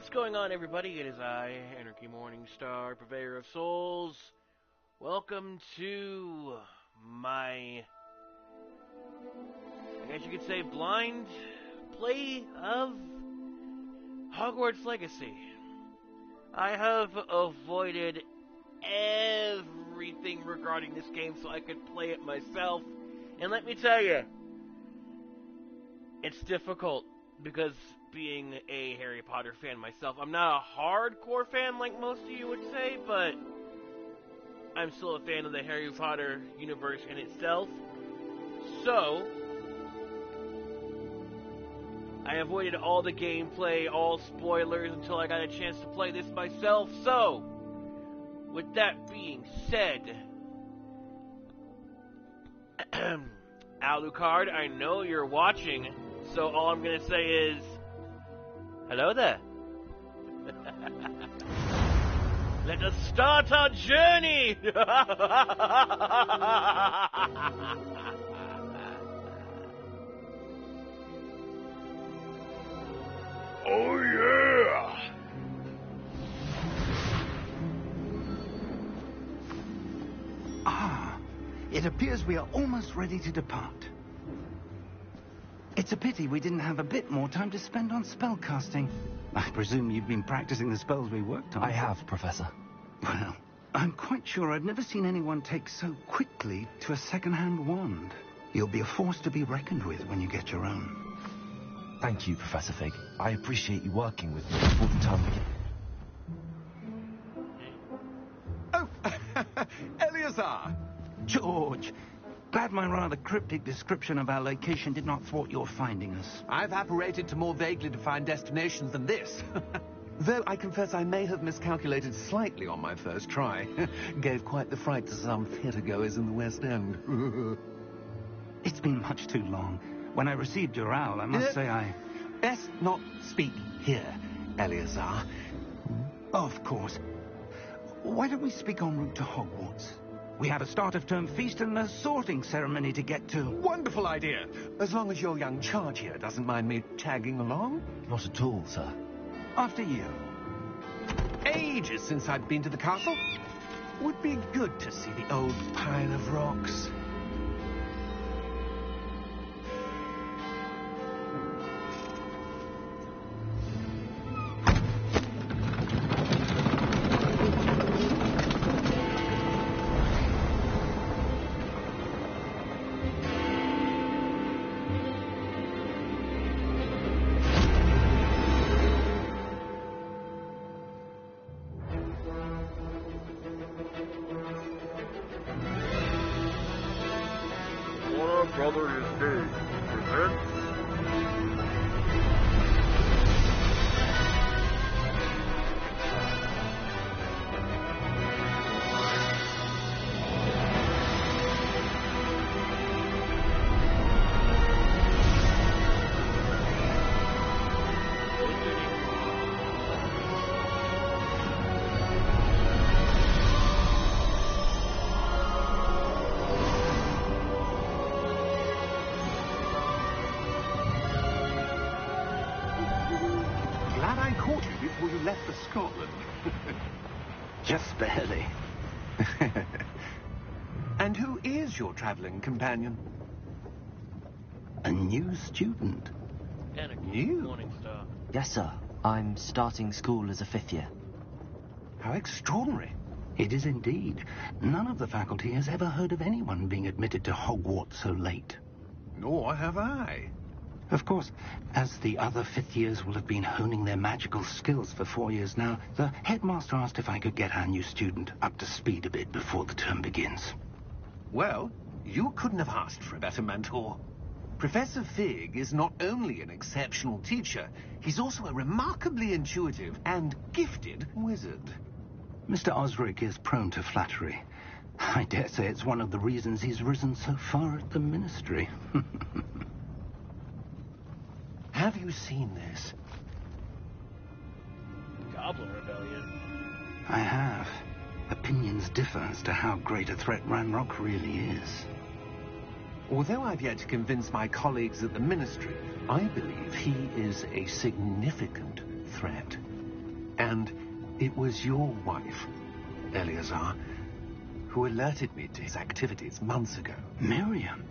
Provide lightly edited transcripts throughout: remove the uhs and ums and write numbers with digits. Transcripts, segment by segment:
What's going on, everybody? It is I, Anarchy Morningstar, Purveyor of Souls. Welcome to my, I guess you could say, blind play of Hogwarts Legacy. I have avoided everything regarding this game so I could play it myself. And let me tell you, it's difficult because being a Harry Potter fan myself, I'm not a hardcore fan like most of you would say, but I'm still a fan of the Harry Potter universe in itself. So, I avoided all the gameplay, all spoilers until I got a chance to play this myself. So, with that being said, Alucard, I know you're watching, so all I'm gonna say is, hello there. Let us start our journey! Oh yeah! It appears we are almost ready to depart. It's a pity we didn't have a bit more time to spend on spellcasting. I presume you've been practicing the spells we worked on. I have, Professor. Well, I'm quite sure I've never seen anyone take so quickly to a second-hand wand. You'll be a force to be reckoned with when you get your own. Thank you, Professor Fig. I appreciate you working with me before the term begins. Oh, Eleazar! George, glad my rather cryptic description of our location did not thwart your finding us. I've apparated to more vaguely defined destinations than this. Though I confess I may have miscalculated slightly on my first try. Gave quite the fright to some theatre-goers in the West End. It's been much too long. When I received your owl, I must say I... Best not speak here, Eleazar. Of course. Why don't we speak en route to Hogwarts? We have a start-of-term feast and a sorting ceremony to get to. Wonderful idea. As long as your young charge here doesn't mind me tagging along. Not at all, sir. After you. Ages since I've been to the castle. Would be good to see the old pile of rocks. Brother is dead. Presents before you left for Scotland. Just barely. And who is your travelling companion? A new student. New? Morningstar. Yes, sir. I'm starting school as a fifth year. How extraordinary. It is indeed. None of the faculty has ever heard of anyone being admitted to Hogwarts so late. Nor have I. Of course, as the other fifth years will have been honing their magical skills for 4 years now, the headmaster asked if I could get our new student up to speed a bit before the term begins. Well, you couldn't have asked for a better mentor. Professor Fig is not only an exceptional teacher, he's also a remarkably intuitive and gifted wizard. Mr. Osric is prone to flattery. I dare say it's one of the reasons he's risen so far at the ministry. Have you seen this? Goblin Rebellion. I have. Opinions differ as to how great a threat Ranrock really is. Although I've yet to convince my colleagues at the Ministry, I believe he is a significant threat. And it was your wife, Eleazar, who alerted me to his activities months ago. Miriam?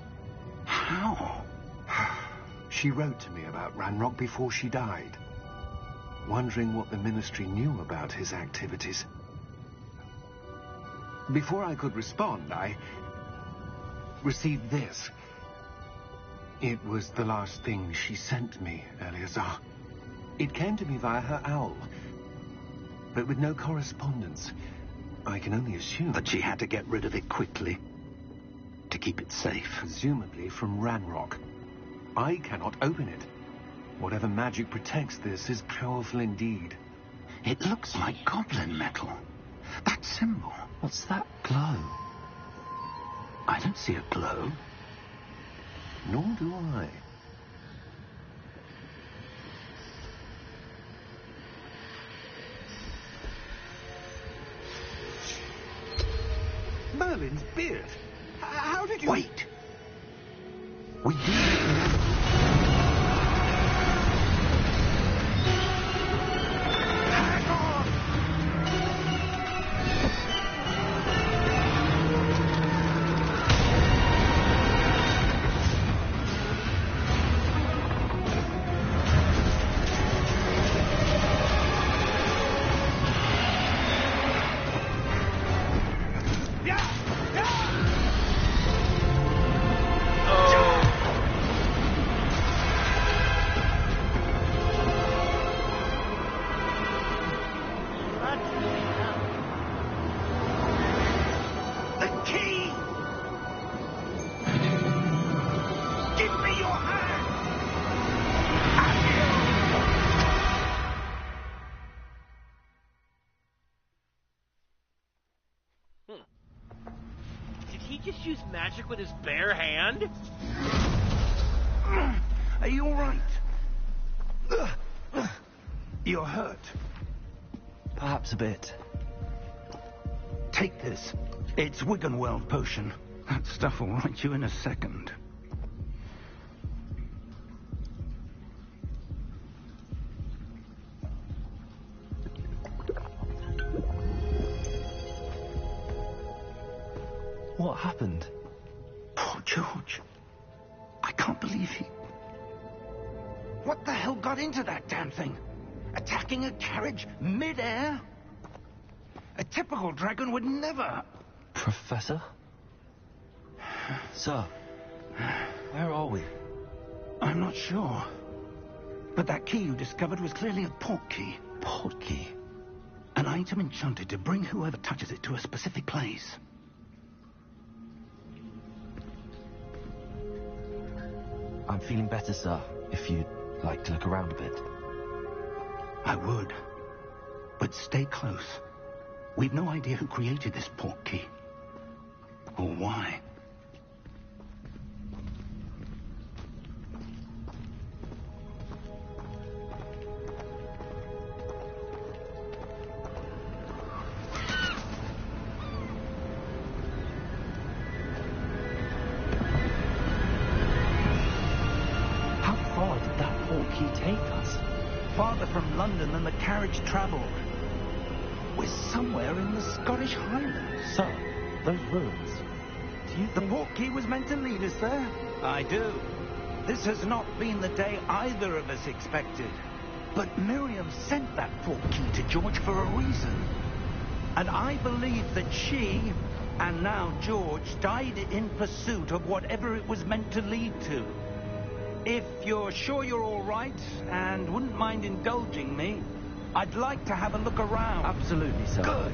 How? She wrote to me about Ranrock before she died, wondering what the Ministry knew about his activities. Before I could respond, I received this. It was the last thing she sent me, Eleazar. It came to me via her owl, but with no correspondence. I can only assume... But she had to get rid of it quickly, to keep it safe. Presumably from Ranrock. I cannot open it. Whatever magic protects this is powerful indeed. It looks like goblin metal. That symbol. What's that glow? I don't see a glow. Nor do I. Merlin's beard. How did you... Wait! We do it. Just use magic with his bare hand? Are you all right? You're hurt. Perhaps a bit. Take this. It's Wiggenweld potion. That stuff will right you in a second. What happened? Poor George. I can't believe he... What the hell got into that damn thing? Attacking a carriage mid-air? A typical dragon would never... Professor? Sir, where are we? I'm not sure. But that key you discovered was clearly a port key. Port key? An item enchanted to bring whoever touches it to a specific place. I'm feeling better, sir, if you'd like to look around a bit. I would. But stay close. We've no idea who created this port key. Or why. Farther from London than the carriage travelled. We're somewhere in the Scottish Highlands. Sir, those ruins. Do you The port key was meant to lead us there? I do. This has not been the day either of us expected. But Miriam sent that port key to George for a reason. And I believe that she, and now George, died in pursuit of whatever it was meant to lead to. If you're sure you're all right and wouldn't mind indulging me, I'd like to have a look around. Absolutely, sir. Good.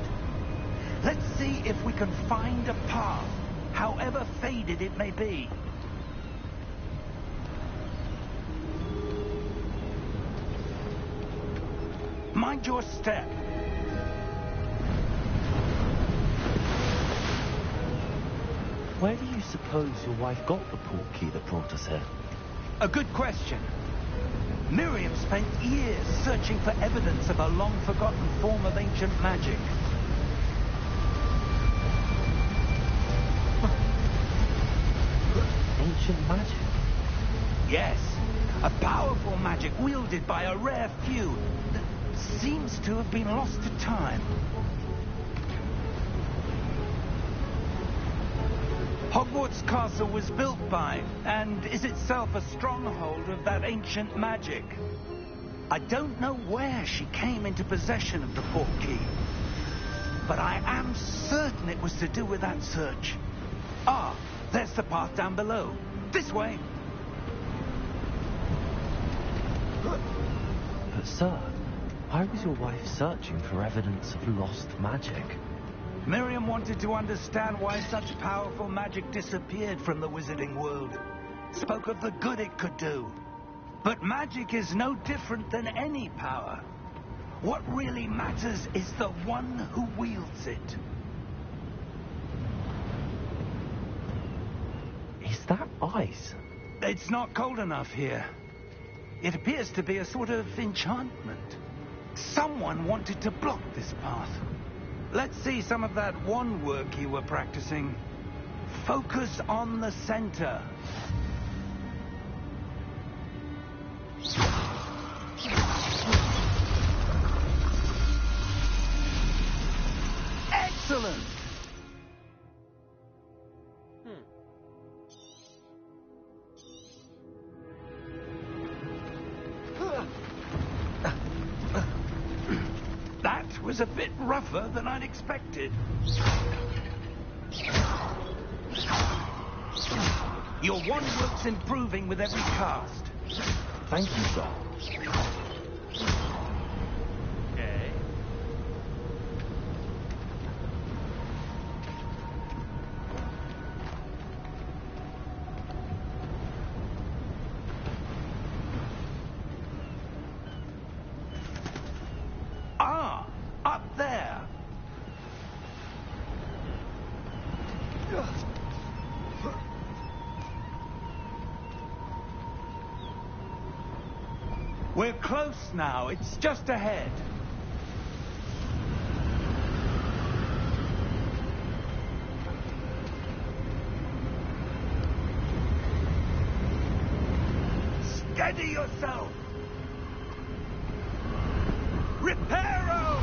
Let's see if we can find a path, however faded it may be. Mind your step. Where do you suppose your wife got the port key that brought us here? A good question. Miriam spent years searching for evidence of a long-forgotten form of ancient magic. Ancient magic? Yes, a powerful magic wielded by a rare few. seems to have been lost to time. Hogwarts Castle was built by, and is itself a stronghold of that ancient magic. I don't know where she came into possession of the portkey, but I am certain it was to do with that search. Ah, there's the path down below. This way. But sir, why was your wife searching for evidence of lost magic? Miriam wanted to understand why such powerful magic disappeared from the wizarding world. Spoke of the good it could do. But magic is no different than any power. What really matters is the one who wields it. Is that ice? It's not cold enough here. It appears to be a sort of enchantment. Someone wanted to block this path. Let's see some of that wand work you were practicing. Focus on the center. Excellent! That was a bit rougher than I'd expected. Your wand work's improving with every cast. Thank you, sir. Okay. Ah, up there. We're close now. It's just ahead. Steady yourself. Reparo!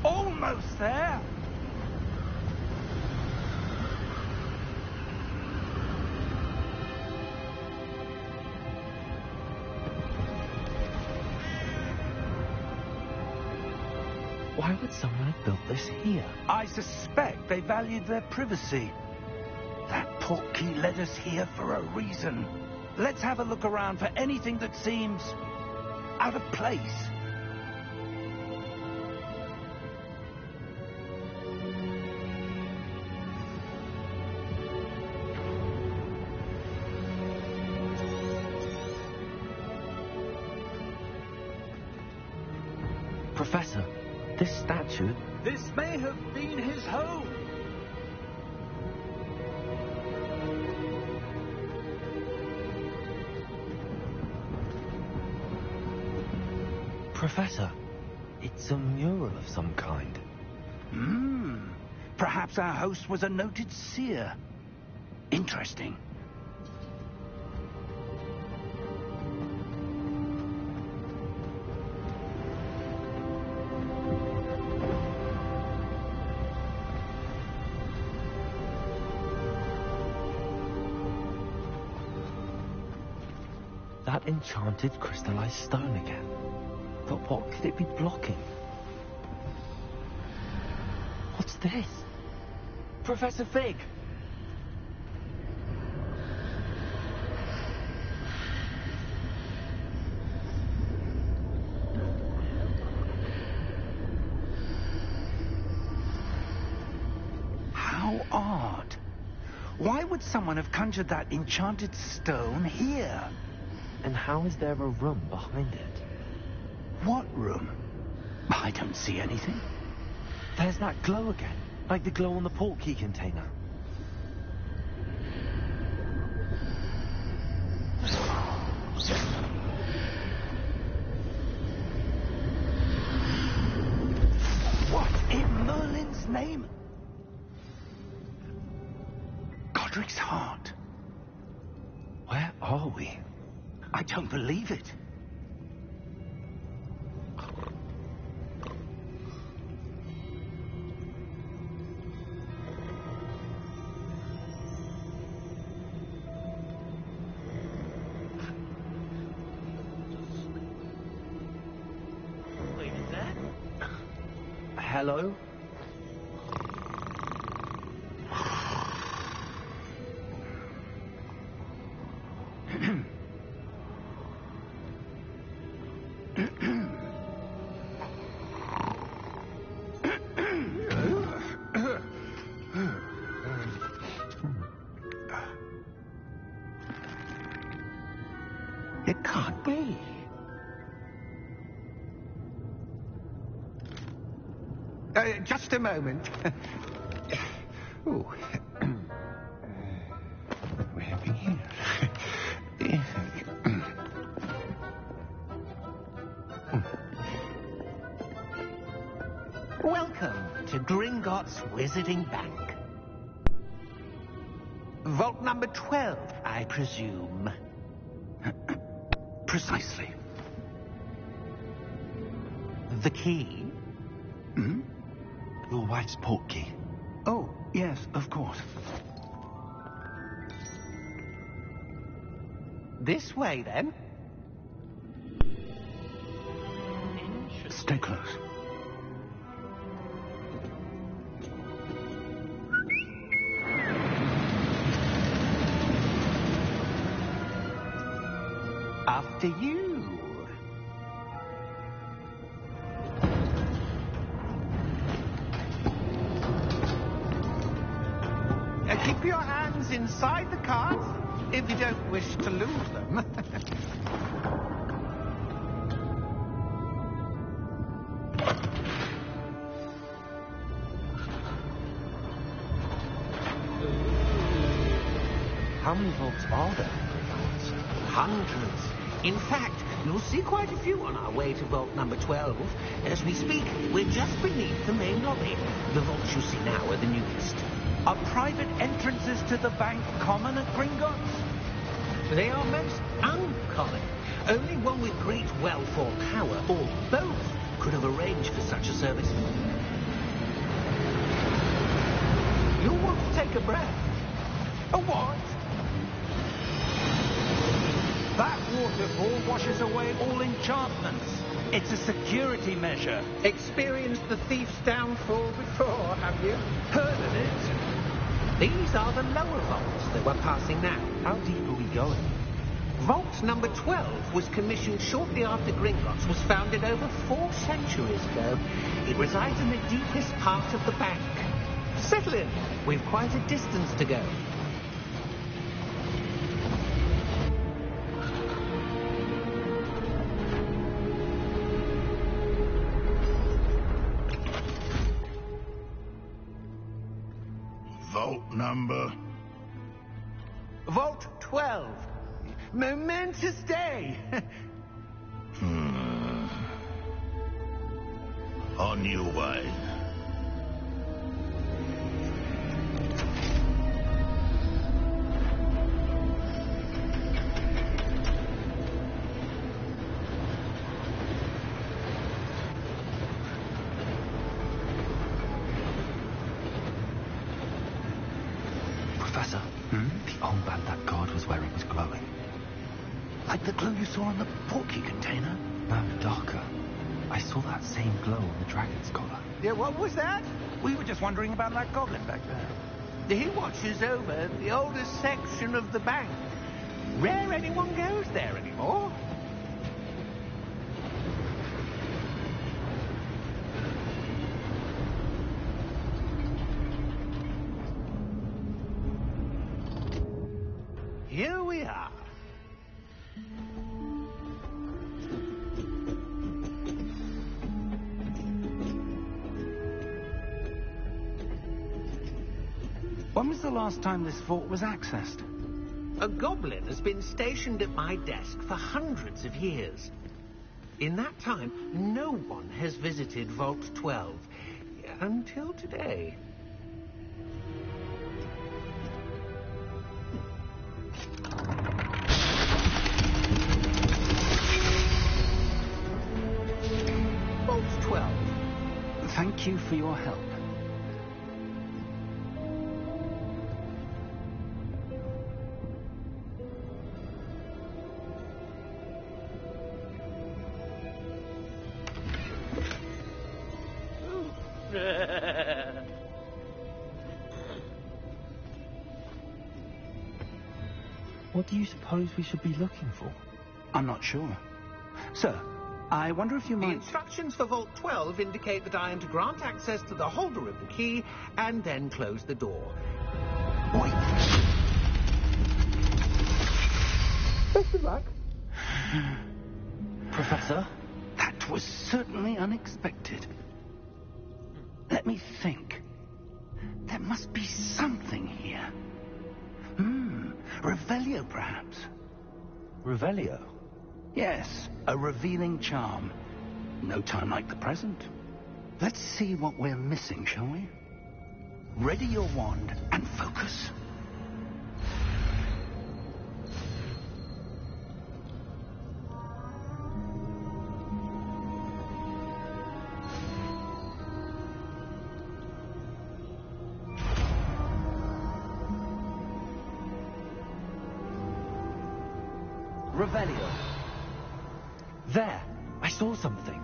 Almost there. Why would someone have built this here? I suspect they valued their privacy. That portkey led us here for a reason. Let's have a look around for anything that seems out of place. Professor, this statue... This may have been his home. Professor, it's a mural of some kind. Perhaps our host was a noted seer. Interesting. That enchanted crystallized stone again. But what could it be blocking? What's this? Professor Fig! How odd. Why would someone have conjured that enchanted stone here? And how is there a room behind it? What room? I don't see anything. There's that glow again, like the glow on the portkey container. name? Godric's heart. Where are we? I don't believe it. Wait, is that? Hello? It can't be. Just a moment. Oh. Where have we here? Welcome to Gringotts Wizarding Bank. Vault number 12, I presume. Precisely. The key? Hmm? Your wife's portkey. Oh, yes, of course. This way, then. Stay close. After you. Keep your hands inside the cart if you don't wish to lose them. How many vaults are there? Hundreds. In fact, you'll see quite a few on our way to vault number 12. As we speak, we're just beneath the main lobby. The vaults you see now are the newest. Are private entrances to the bank common at Gringotts? They are most uncommon. Only one with great wealth or power, or both, could have arranged for such a service. You'll want to take a breath. A what? That waterfall washes away all enchantments. It's a security measure. Experienced the thief's downfall before, have you? Heard of it? These are the lower vaults that we're passing now. How deep are we going? Vault number 12 was commissioned shortly after Gringotts was founded over 4 centuries ago. It resides in the deepest part of the bank. Settle in. We've quite a distance to go. Vault number? Vault 12. Momentous day. On your way. Professor, the armband that guard was wearing was glowing. Like the glow you saw on the portkey container? No, darker. I saw that same glow on the dragon's collar. Yeah, what was that? We were just wondering about that goblin back there. He watches over the oldest section of the bank. Rare anyone goes there anymore. Here we are. When was the last time this vault was accessed? A goblin has been stationed at my desk for hundreds of years. In that time, no one has visited Vault 12. until today. Vault 12. Thank you for your help. What do you suppose we should be looking for? I'm not sure. Sir, I wonder if you The might... instructions for Vault 12 indicate that I am to grant access to the holder of the key and then close the door. Wait. Best of luck. Professor? That was certainly unexpected. Let me think. There must be something here. Revelio, perhaps. Revelio? Yes, a revealing charm. No time like the present. Let's see what we're missing, shall we? Ready your wand and focus. Revelio. There, I saw something.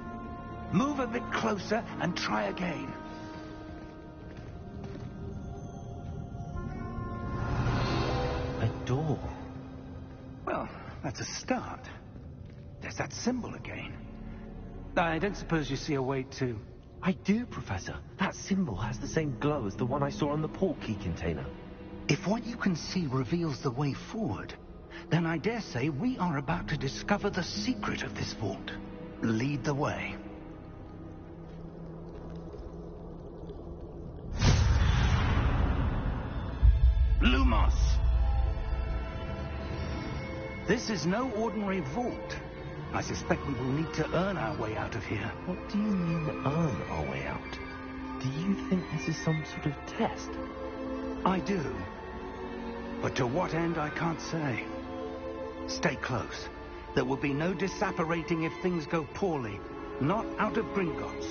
Move a bit closer and try again. A door. Well, that's a start. There's that symbol again. I don't suppose you see a way to... I do, Professor. That symbol has the same glow as the one I saw on the port key container. If what you can see reveals the way forward, then I dare say we are about to discover the secret of this vault. Lead the way. Lumos! This is no ordinary vault. I suspect we will need to earn our way out of here. What do you mean, earn our way out? Do you think this is some sort of test? I do. But to what end, I can't say. Stay close. There will be no disapparating if things go poorly. Not out of Gringotts.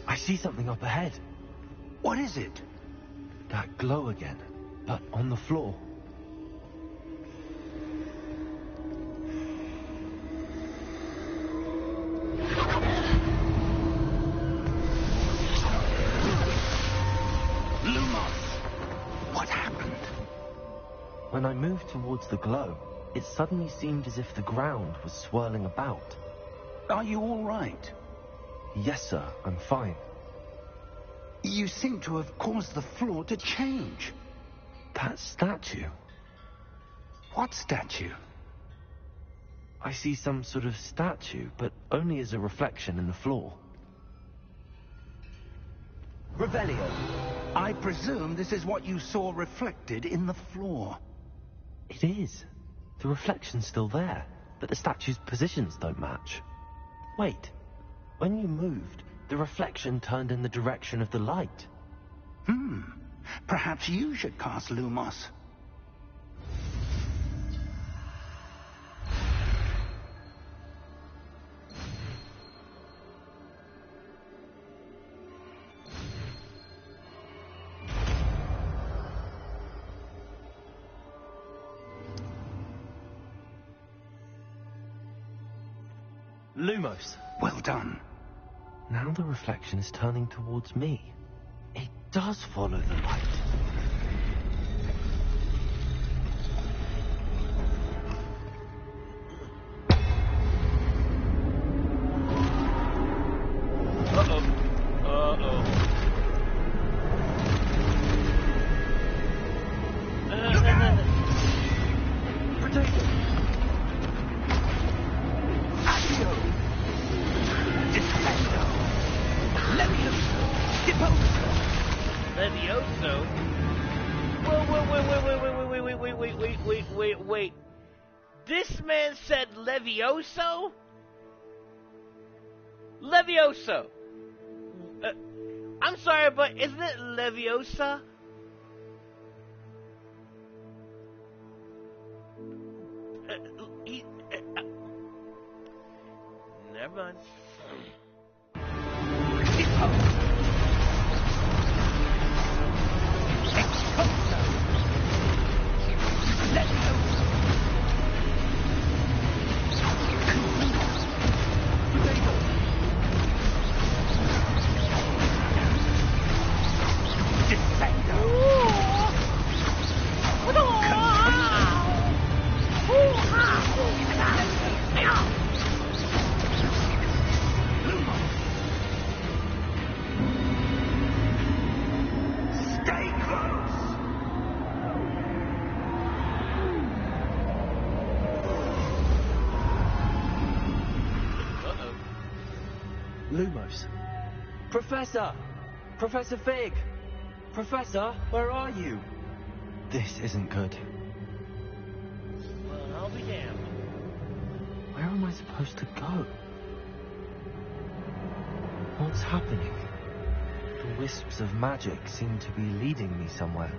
I see something up ahead. What is it? That glow again, but on the floor. Lumos! What happened? When I moved towards the glow, it suddenly seemed as if the ground was swirling about. Are you all right? Yes, sir, I'm fine. You seem to have caused the floor to change. That statue. What statue? I see some sort of statue, but only as a reflection in the floor. Revelio. I presume this is what you saw reflected in the floor. It is. The reflection's still there, but the statue's positions don't match. Wait. When you moved, the reflection turned in the direction of the light. Perhaps you should cast Lumos. Lumos. Well done. Now the reflection is turning towards me. It does follow the light. Defend! Wait. This man said Levioso? Levioso. I'm sorry, but isn't it Leviosa? Never mind. Lumos. Professor! Professor Fig! Professor, where are you? This isn't good. Well, I'll be damned. Where am I supposed to go? What's happening? The wisps of magic seem to be leading me somewhere.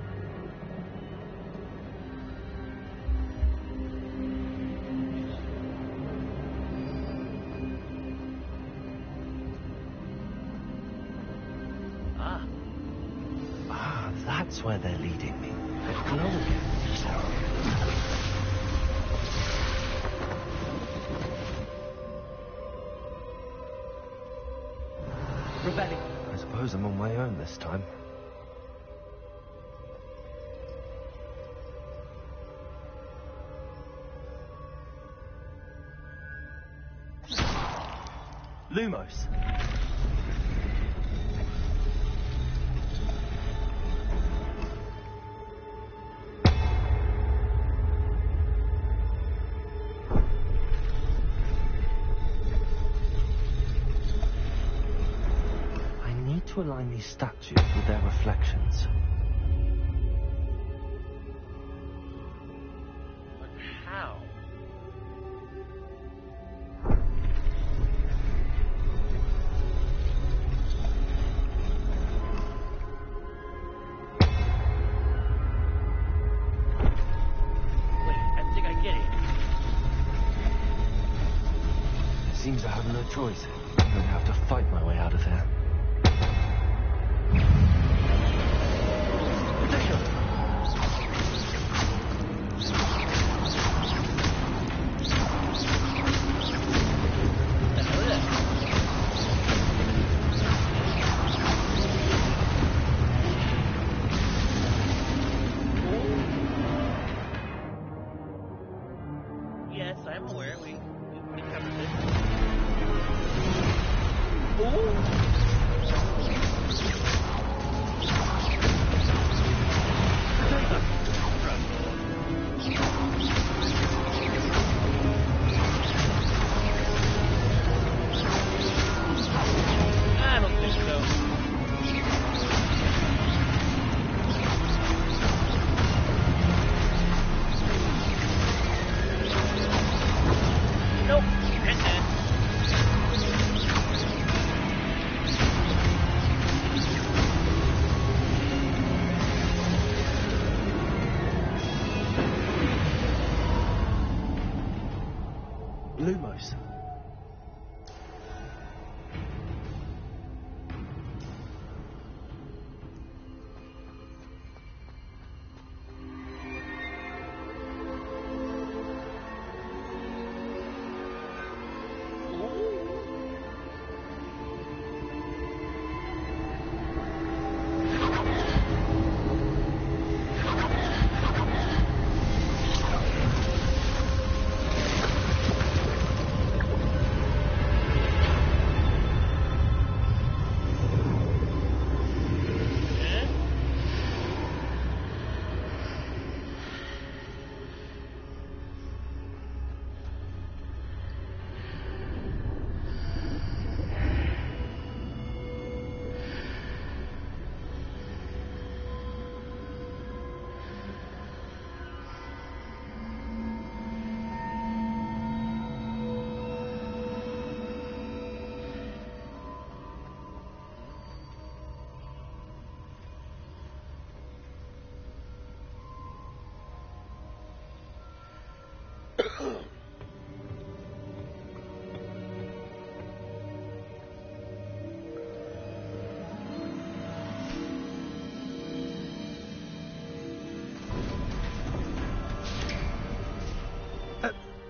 That's where they're leading me. The glow again. Rebelling. I suppose I'm on my own this time. Lumos. To align these statues with their reflections. But how? Wait, I think I get it. It seems I have no choice. I'm going to have to fight my way out of here. Yes, I'm aware. We covered this. Ooh. I don't think so. Nope. Lumos.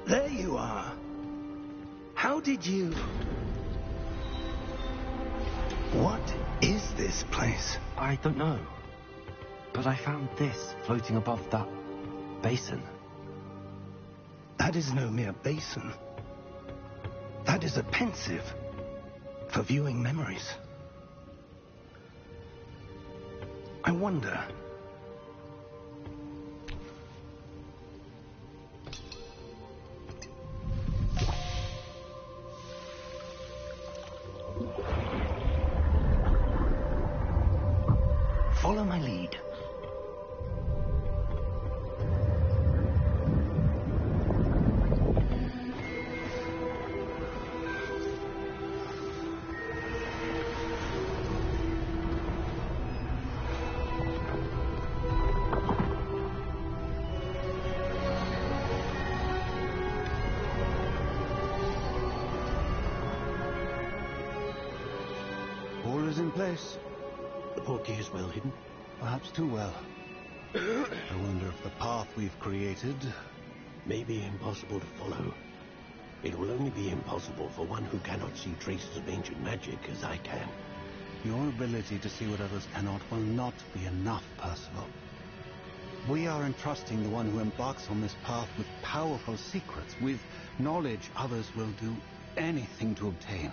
There you are. How did you... What is this place? I don't know. But I found this floating above that basin. That is no mere basin. That is a pensive for viewing memories. I wonder... Follow my lead. All is in place. The portkey is well hidden. Perhaps too well. I wonder if the path we've created... May be impossible to follow. It will only be impossible for one who cannot see traces of ancient magic as I can. Your ability to see what others cannot will not be enough, Percival. We are entrusting the one who embarks on this path with powerful secrets, with knowledge others will do anything to obtain.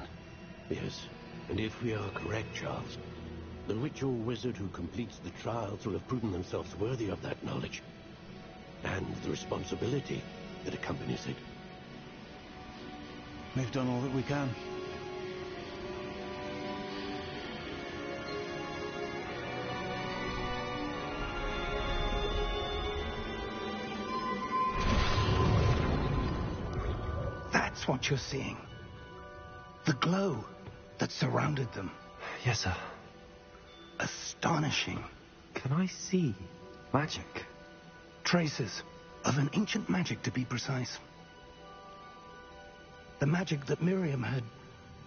Yes, and if we are correct, Charles, the ritual wizard who completes the trials will have proven themselves worthy of that knowledge, and the responsibility that accompanies it. We've done all that we can. That's what you're seeing. The glow that surrounded them. Yes, sir. Astonishing. Can I see magic? Traces of an ancient magic, to be precise. The magic that Miriam had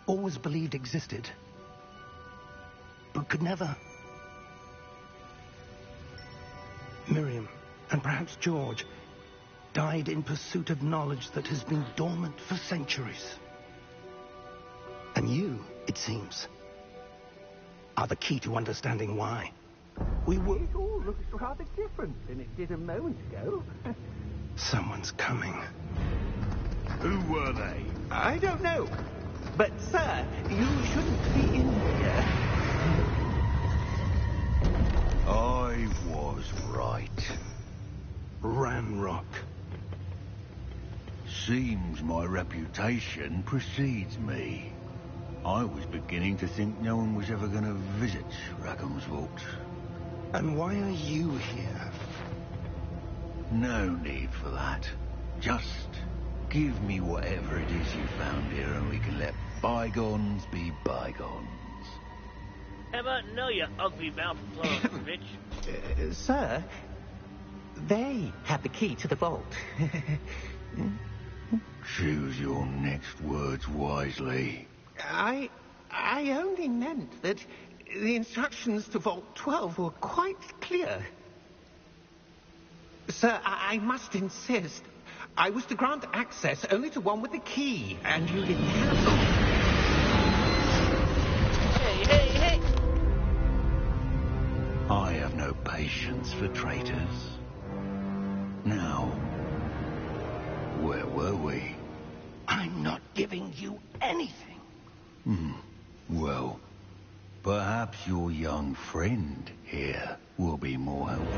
always believed existed, but could never. Miriam, and perhaps George, died in pursuit of knowledge that has been dormant for centuries. And you, it seems, are the key to understanding why. It all looks rather different than it did a moment ago. Someone's coming. Who were they? I don't know. But, sir, you shouldn't be in here. I was right. Ranrock. Seems my reputation precedes me. I was beginning to think no one was ever going to visit Rackham's Vault. And why are you here? No need for that. Just give me whatever it is you found here and we can let bygones be bygones. How about no, you ugly mouthed clone, bitch? Sir, they have the key to the vault. Choose your next words wisely. I only meant that the instructions to Vault 12 were quite clear. Sir, I must insist. I was to grant access only to one with the key, and you didn't cancel. Hey! I have no patience for traitors. Now, where were we? I'm not giving you anything. Well, perhaps your young friend here will be more helpful.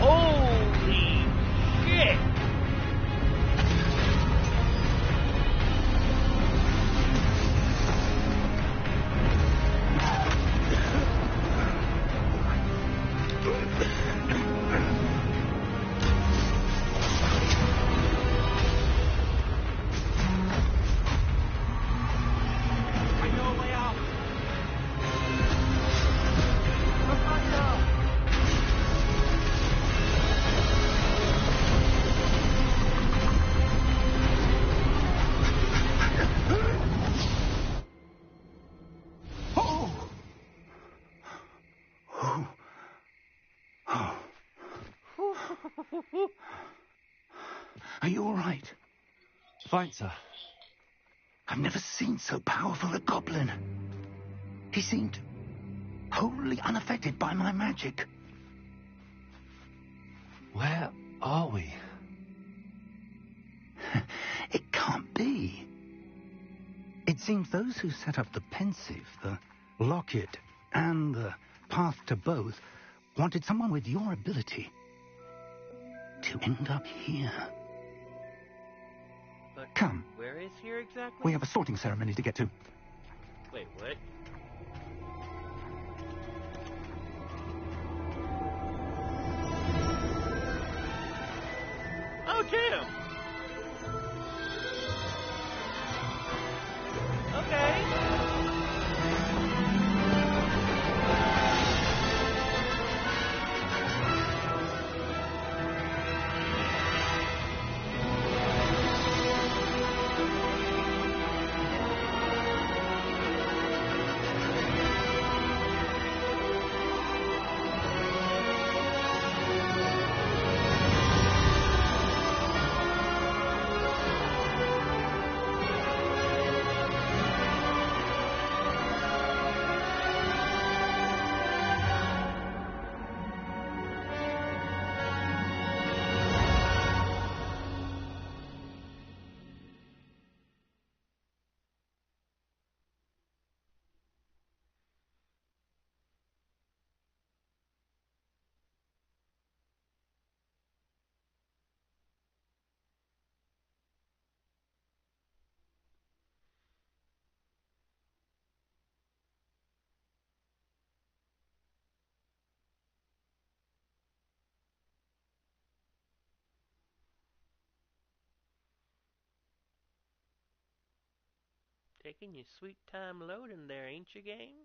Holy shit! Are you all right? Fine, sir. I've never seen so powerful a goblin. He seemed wholly unaffected by my magic. Where are we? It can't be. It seems those who set up the pensive, the locket, and the path to both wanted someone with your ability to end up here. But Come. where is here exactly? We have a sorting ceremony to get to. Wait, what? Oh, damn! Okay. Taking your sweet time loading there, ain't you, game?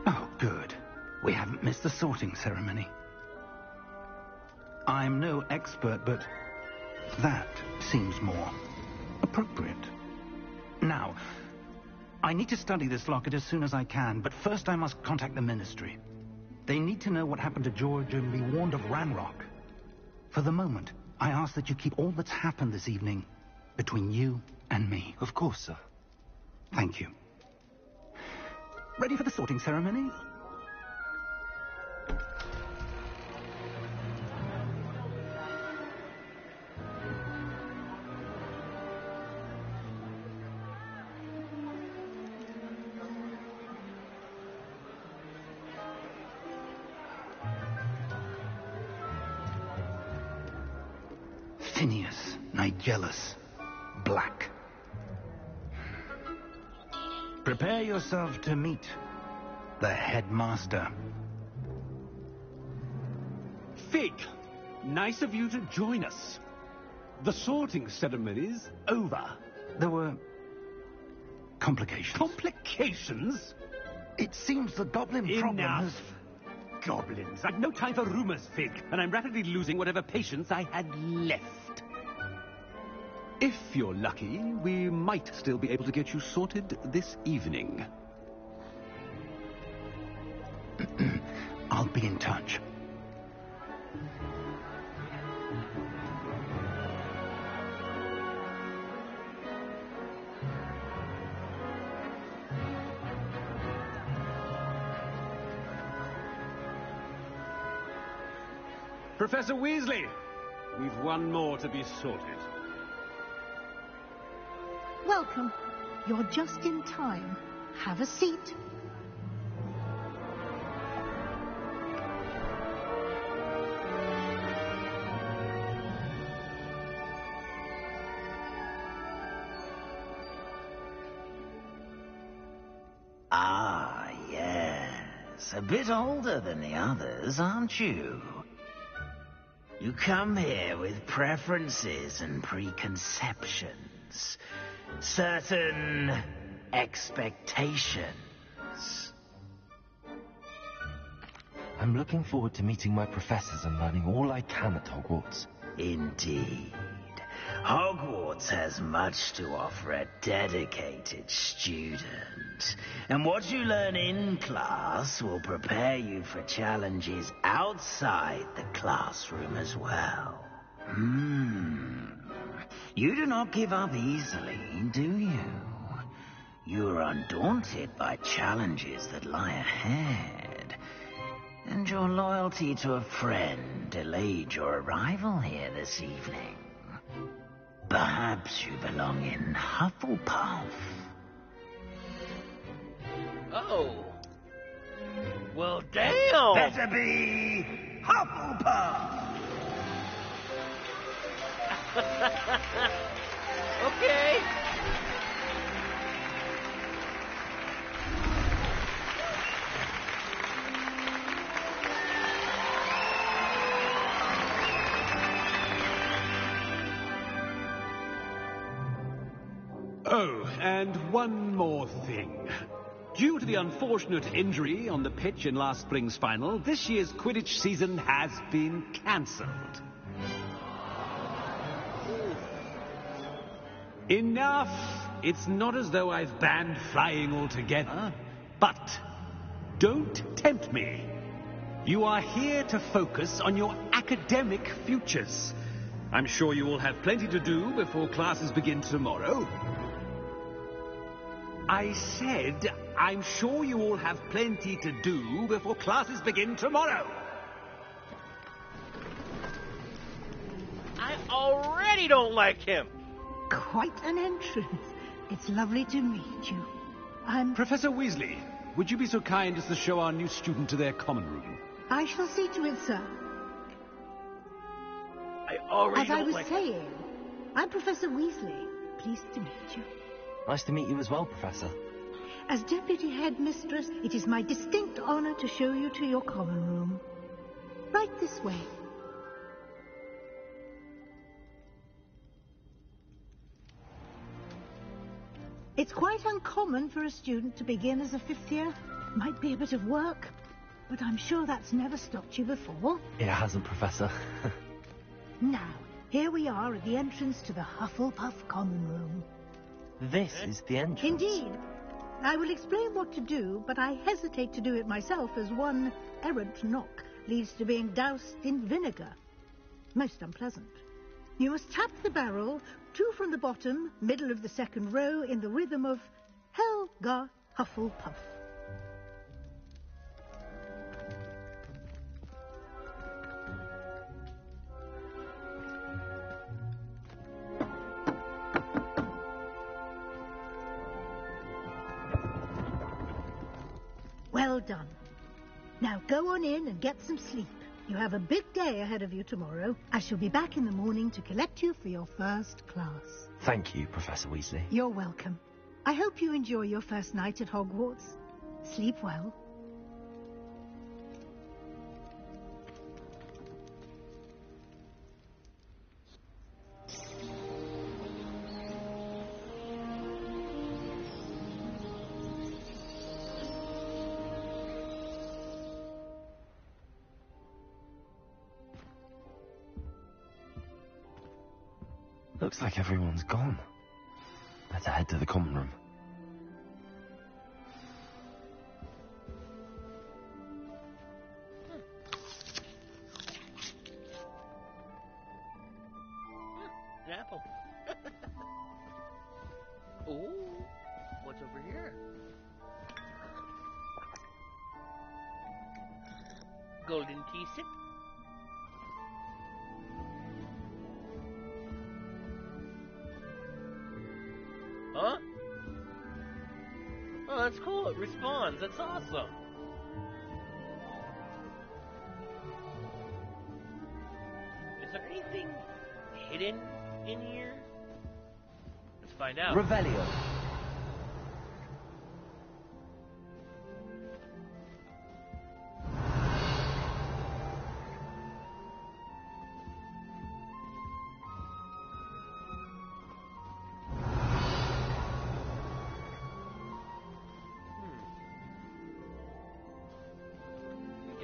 Oh, good. We haven't missed the sorting ceremony. I'm no expert, but that seems more appropriate. Now, I need to study this locket as soon as I can, but first I must contact the Ministry. They need to know what happened to George and be warned of Ranrock. For the moment, I ask that you keep all that's happened this evening between you and me. Of course, sir. Thank you. Ready for the sorting ceremony? Phineas, Nigellus, Black. Prepare yourself to meet the headmaster. Fig, nice of you to join us. The sorting ceremony's over. There were complications. Complications? It seems the goblin problem Enough. has... Goblins. I've no time for rumors, Fig, and I'm rapidly losing whatever patience I had left. If you're lucky, we might still be able to get you sorted this evening. I'll be in touch. Professor Weasley, we've one more to be sorted. Welcome. You're just in time. Have a seat. Ah, yes. A bit older than the others, aren't you? You come here with preferences and preconceptions. Certain expectations. I'm looking forward to meeting my professors and learning all I can at Hogwarts. Indeed. Hogwarts has much to offer a dedicated student. And what you learn in class will prepare you for challenges outside the classroom as well. You do not give up easily, do you? You are undaunted by challenges that lie ahead. And your loyalty to a friend delayed your arrival here this evening. Perhaps you belong in Hufflepuff. Oh. Well, damn! Better be Hufflepuff! Okay. Oh, and one more thing. Due to the unfortunate injury on the pitch in last spring's final, this year's Quidditch season has been cancelled. Enough! It's not as though I've banned flying altogether. But don't tempt me. You are here to focus on your academic futures. I'm sure you will have plenty to do before classes begin tomorrow. I said, I'm sure you all have plenty to do before classes begin tomorrow. I already don't like him. Quite an entrance. It's lovely to meet you. I'm... Professor Weasley, would you be so kind as to show our new student to their common room? I shall see to it, sir. I already As don't I was like saying, I'm Professor Weasley. Pleased to meet you. Nice to meet you as well, Professor. As Deputy Headmistress, it is my distinct honor to show you to your common room. Right this way. It's quite uncommon for a student to begin as a fifth year. Might be a bit of work, but I'm sure that's never stopped you before. It hasn't, Professor. Now, here we are at the entrance to the Hufflepuff common room. This is the entrance. Indeed. I will explain what to do, but I hesitate to do it myself as one errant knock leads to being doused in vinegar. Most unpleasant. You must tap the barrel, 2 from the bottom, middle of the second row, in the rhythm of Helga Hufflepuff. Well done. Now go on in and get some sleep. You have a big day ahead of you tomorrow. I shall be back in the morning to collect you for your first class. Thank you, Professor Weasley. You're welcome. I hope you enjoy your first night at Hogwarts. Sleep well. Looks like everyone's gone. Better head to the common room. An apple. Ooh, what's over here? Golden tea sip. Huh? Oh, that's cool. It responds. That's awesome. Is there anything hidden in here? Let's find out. Revelio.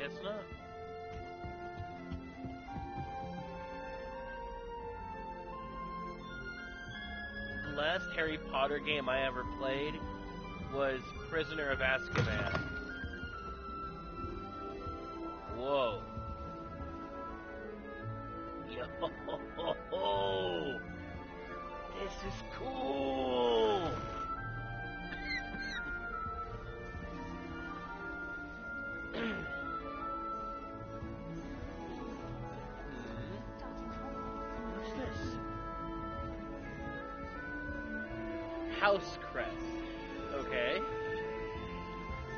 guess not. The last Harry Potter game I ever played was Prisoner of Azkaban. Whoa. Yo, this is cool. What's this? House crest. Okay.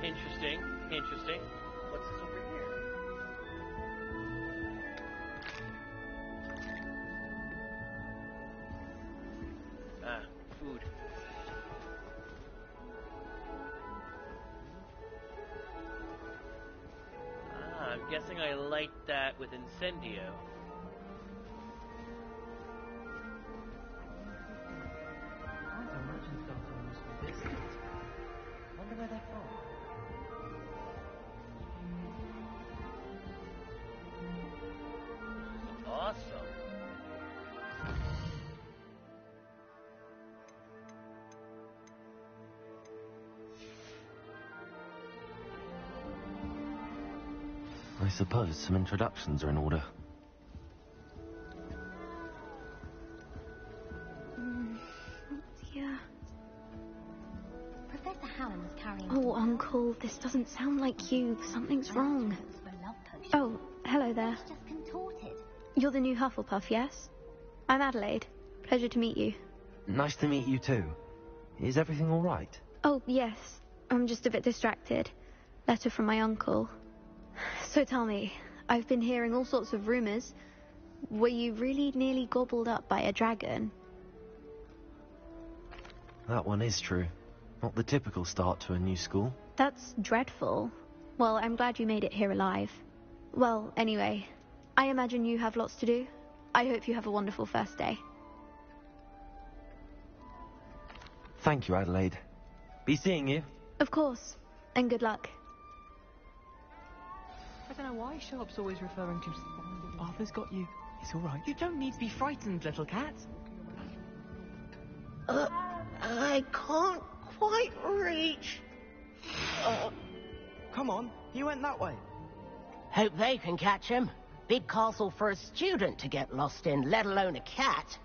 Interesting. Interesting. What's this over here? Ah, food. Ah, I'm guessing I light that with Incendio. Wonder where they're from. Awesome. I suppose some introductions are in order. Yeah. Professor Hallam was carrying... Oh, Uncle, this doesn't sound like you. Something's wrong. Oh, hello there. It's just contorted. You're the new Hufflepuff, yes? I'm Adelaide. Pleasure to meet you. Nice to meet you too. Is everything all right? Oh, yes. I'm just a bit distracted. Letter from my uncle. So tell me, I've been hearing all sorts of rumours. Were you really nearly gobbled up by a dragon? That one is true. Not the typical start to a new school. That's dreadful. Well, I'm glad you made it here alive. Well, anyway, I imagine you have lots to do. I hope you have a wonderful first day. Thank you, Adelaide. Be seeing you. Of course, and good luck. I don't know why Sharp's always referring to... Arthur's got you. It's all right. You don't need to be frightened, little cat. I can't quite reach. Come on, you went that way. Hope they can catch him. Big castle for a student to get lost in, let alone a cat.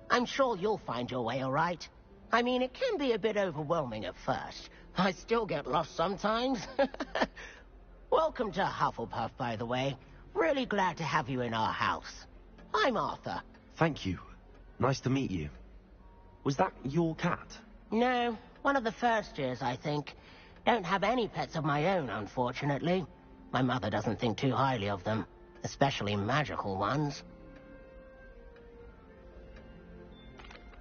I'm sure you'll find your way all right. I mean, it can be a bit overwhelming at first. I still get lost sometimes. Welcome to Hufflepuff, by the way. Really glad to have you in our house. I'm Arthur. Thank you. Nice to meet you. Was that your cat? No, one of the first years, I think. Don't have any pets of my own, unfortunately. My mother doesn't think too highly of them, especially magical ones.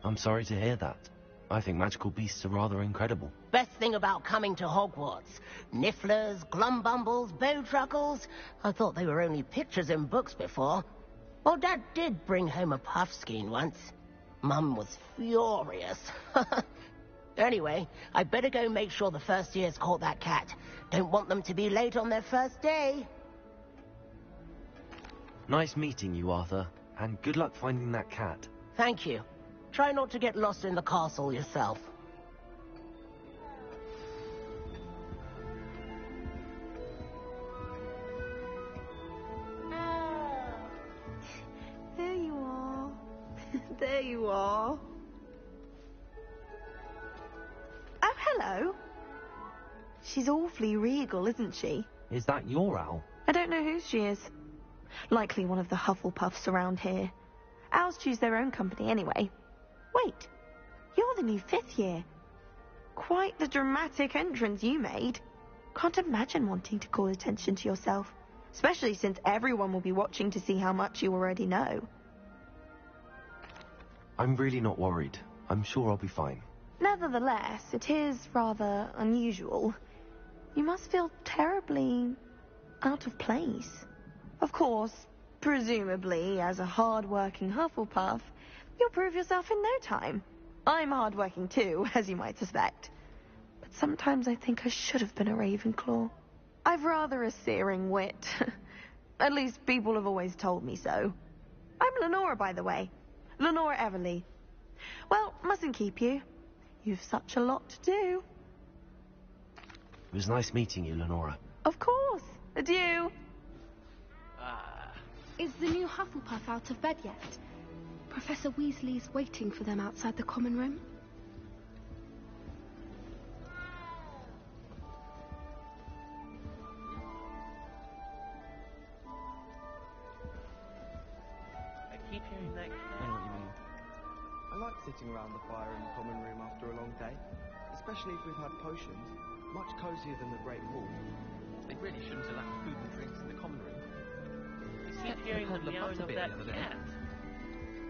I'm sorry to hear that. I think magical beasts are rather incredible. Best thing about coming to Hogwarts. Nifflers, Glumbumbles, Bowtruckles. I thought they were only pictures in books before. Well, Dad did bring home a Puffskein once. Mum was furious. Anyway, I'd better go make sure the first years caught that cat. Don't want them to be late on their first day. Nice meeting you, Arthur. And good luck finding that cat. Thank you. Try not to get lost in the castle yourself. There you are. There you are. Oh, hello. She's awfully regal, isn't she? Is that your owl? I don't know whose she is. Likely one of the Hufflepuffs around here. Owls choose their own company anyway. Wait, you're the new 5th year. Quite the dramatic entrance you made. Can't imagine wanting to call attention to yourself, especially since everyone will be watching to see how much you already know. I'm really not worried. I'm sure I'll be fine. Nevertheless, it is rather unusual. You must feel terribly out of place. Of course, presumably, as a hard-working Hufflepuff, you'll prove yourself in no time. I'm hard-working too, as you might suspect. But sometimes I think I should have been a Ravenclaw. I've rather a searing wit. At least people have always told me so. I'm Lenora, by the way. Lenora Everly. Well, mustn't keep you. You've such a lot to do. It was nice meeting you, Lenora. Of course. Adieu. Is the new Hufflepuff out of bed yet? Professor Weasley's waiting for them outside the common room. I keep hearing that. I know what you mean. I like sitting around the fire in the common room after a long day, especially if we've had potions. Much cozier than the Great Hall. They really shouldn't allow food and drinks in the common room. I keep hearing the meowing of that cat.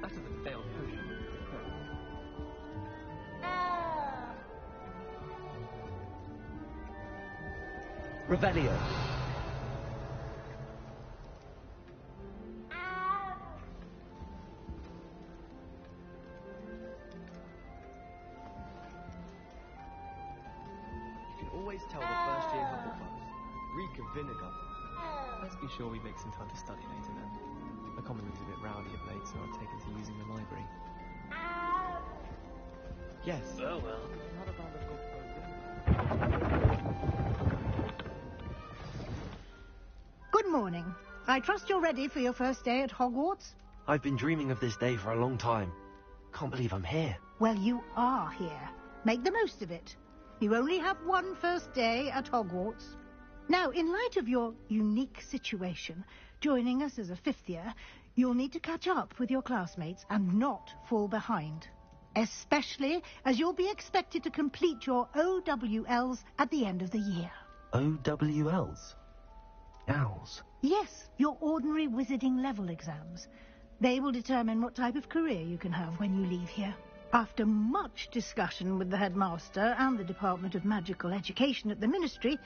That is a failed potion. Revelio. You can always tell the first-year Hufflepuffs. Reek of vinegar. Let's be sure we make some time to study later then. The common room's a bit rowdy of late, so I've taken to using the library. Yes. Oh well. Not a bad Good morning. I trust you're ready for your first day at Hogwarts? I've been dreaming of this day for a long time. Can't believe I'm here. Well, you are here. Make the most of it. You only have one first day at Hogwarts. Now, in light of your unique situation, joining us as a fifth year, you'll need to catch up with your classmates and not fall behind. Especially as you'll be expected to complete your OWLs at the end of the year. OWLs? Owls? Yes, your ordinary wizarding level exams. They will determine what type of career you can have when you leave here. After much discussion with the headmaster and the Department of Magical Education at the Ministry,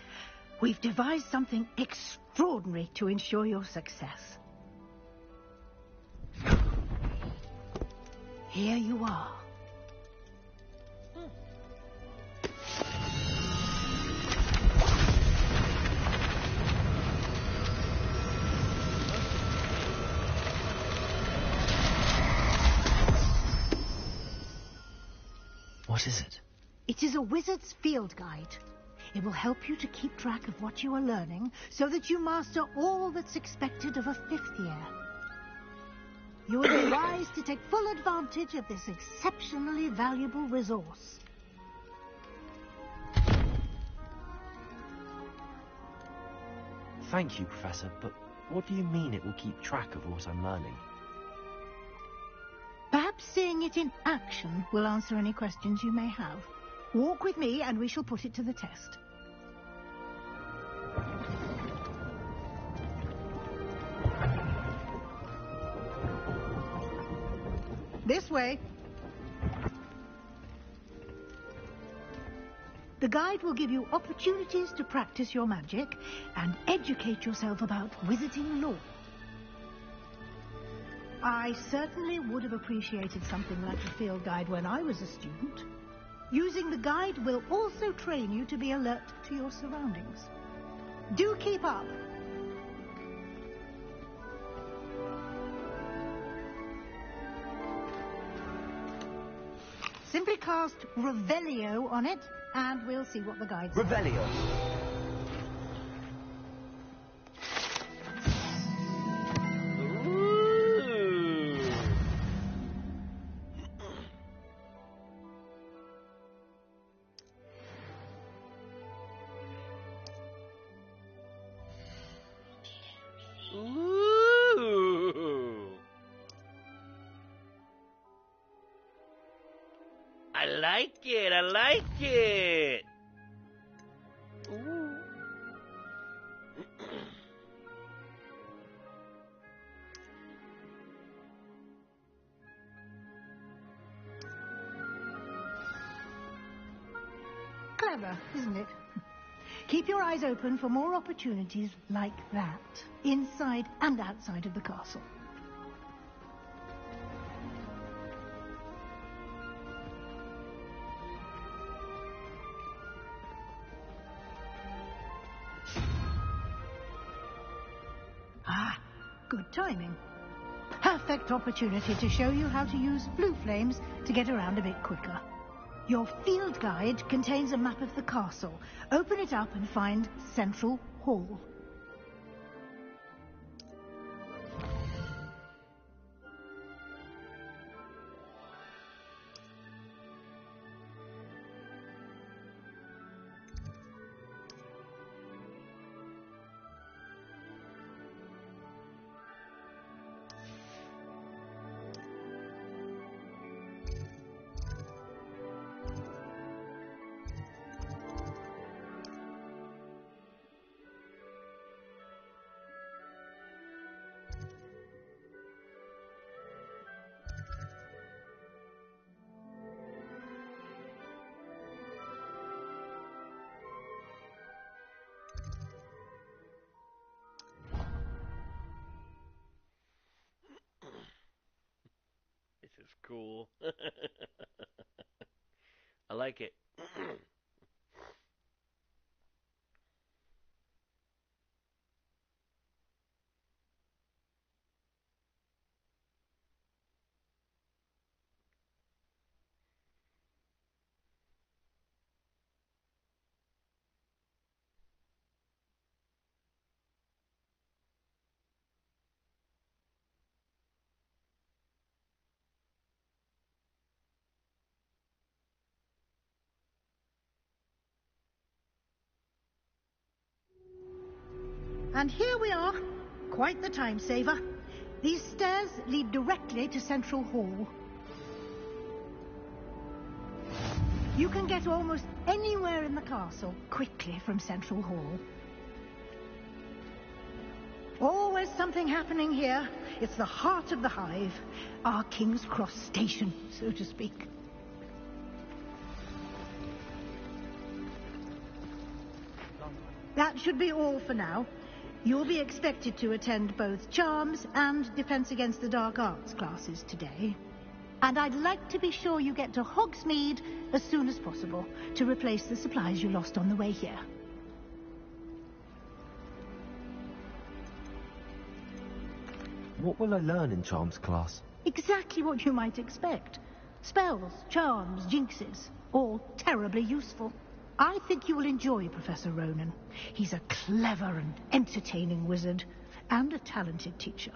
we've devised something extraordinary to ensure your success. Here you are. What is it? It is a wizard's field guide. It will help you to keep track of what you are learning so that you master all that's expected of a fifth year. You will be wise to take full advantage of this exceptionally valuable resource. Thank you, Professor, but what do you mean it will keep track of what I'm learning? Perhaps seeing it in action will answer any questions you may have. Walk with me and we shall put it to the test. This way. The guide will give you opportunities to practice your magic and educate yourself about wizarding lore. I certainly would have appreciated something like a field guide when I was a student. Using the guide will also train you to be alert to your surroundings. Do keep up. Simply cast Revelio on it, and we'll see what the guide says. Revelio. I like it, I like it! Ooh. Clever, isn't it? Keep your eyes open for more opportunities like that, inside and outside of the castle. Good timing. Perfect opportunity to show you how to use blue flames to get around a bit quicker. Your field guide contains a map of the castle. Open it up and find Central Hall. This is cool. I like it. And here we are. Quite the time saver. These stairs lead directly to Central Hall. You can get almost anywhere in the castle quickly from Central Hall. Always something happening here. It's the heart of the hive. Our King's Cross station, so to speak. That should be all for now. You'll be expected to attend both Charms and Defense Against the Dark Arts classes today. And I'd like to be sure you get to Hogsmeade as soon as possible to replace the supplies you lost on the way here. What will I learn in Charms class? Exactly what you might expect. Spells, charms, jinxes, all terribly useful. I think you will enjoy Professor Ronan. He's a clever and entertaining wizard, and a talented teacher.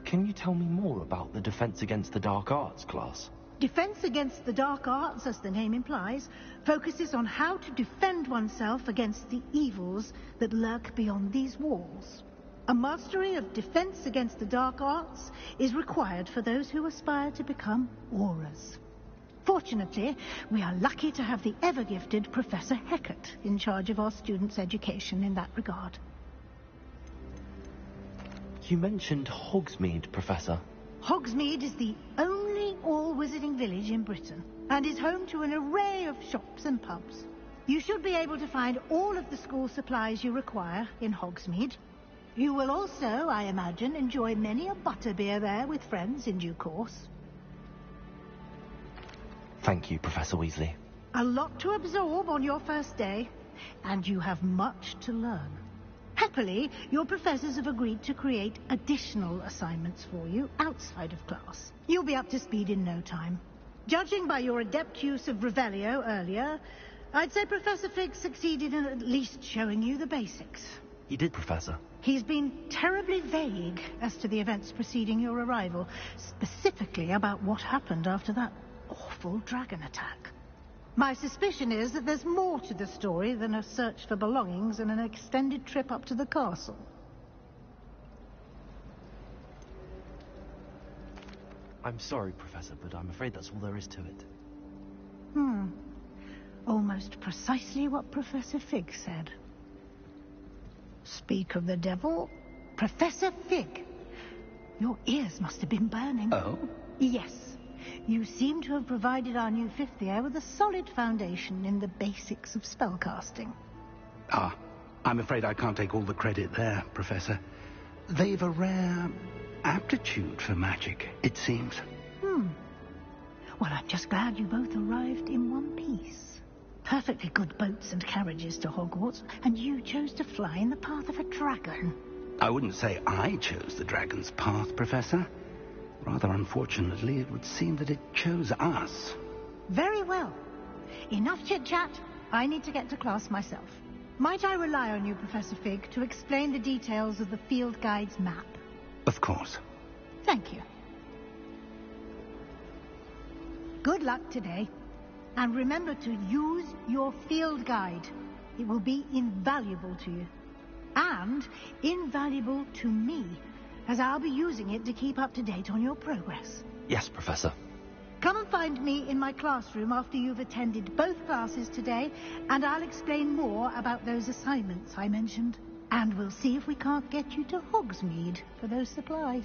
Can you tell me more about the Defense Against the Dark Arts class? Defense Against the Dark Arts, as the name implies, focuses on how to defend oneself against the evils that lurk beyond these walls. A mastery of Defense Against the Dark Arts is required for those who aspire to become auras. Fortunately, we are lucky to have the ever-gifted Professor Hecat in charge of our students' education in that regard. You mentioned Hogsmeade, Professor. Hogsmeade is the only all-wizarding village in Britain and is home to an array of shops and pubs. You should be able to find all of the school supplies you require in Hogsmeade. You will also, I imagine, enjoy many a butterbeer there with friends in due course. Thank you, Professor Weasley. A lot to absorb on your first day, and you have much to learn. Happily, your professors have agreed to create additional assignments for you outside of class. You'll be up to speed in no time. Judging by your adept use of Revelio earlier, I'd say Professor Fig succeeded in at least showing you the basics. He did, Professor. He's been terribly vague as to the events preceding your arrival, specifically about what happened after that awful dragon attack. My suspicion is that there's more to the story than a search for belongings and an extended trip up to the castle. I'm sorry, Professor, but I'm afraid that's all there is to it. Almost precisely what Professor Fig said. Speak of the devil, Professor Fig. Your ears must have been burning. Oh? Yes. You seem to have provided our new fifth year with a solid foundation in the basics of spellcasting. I'm afraid I can't take all the credit there, Professor. They've a rare aptitude for magic, it seems. Well, I'm just glad you both arrived in one piece. perfectly good boats and carriages to Hogwarts, and you chose to fly in the path of a dragon. I wouldn't say I chose the dragon's path, Professor. Rather unfortunately, it would seem that it chose us. Very well. Enough chit-chat. I need to get to class myself. Might I rely on you, Professor Fig, to explain the details of the field guide's map? Of course. Thank you. Good luck today. And remember to use your field guide. It will be invaluable to you. And invaluable to me, as I'll be using it to keep up to date on your progress. Yes, Professor. Come and find me in my classroom after you've attended both classes today, and I'll explain more about those assignments I mentioned. And we'll see if we can't get you to Hogsmeade for those supplies.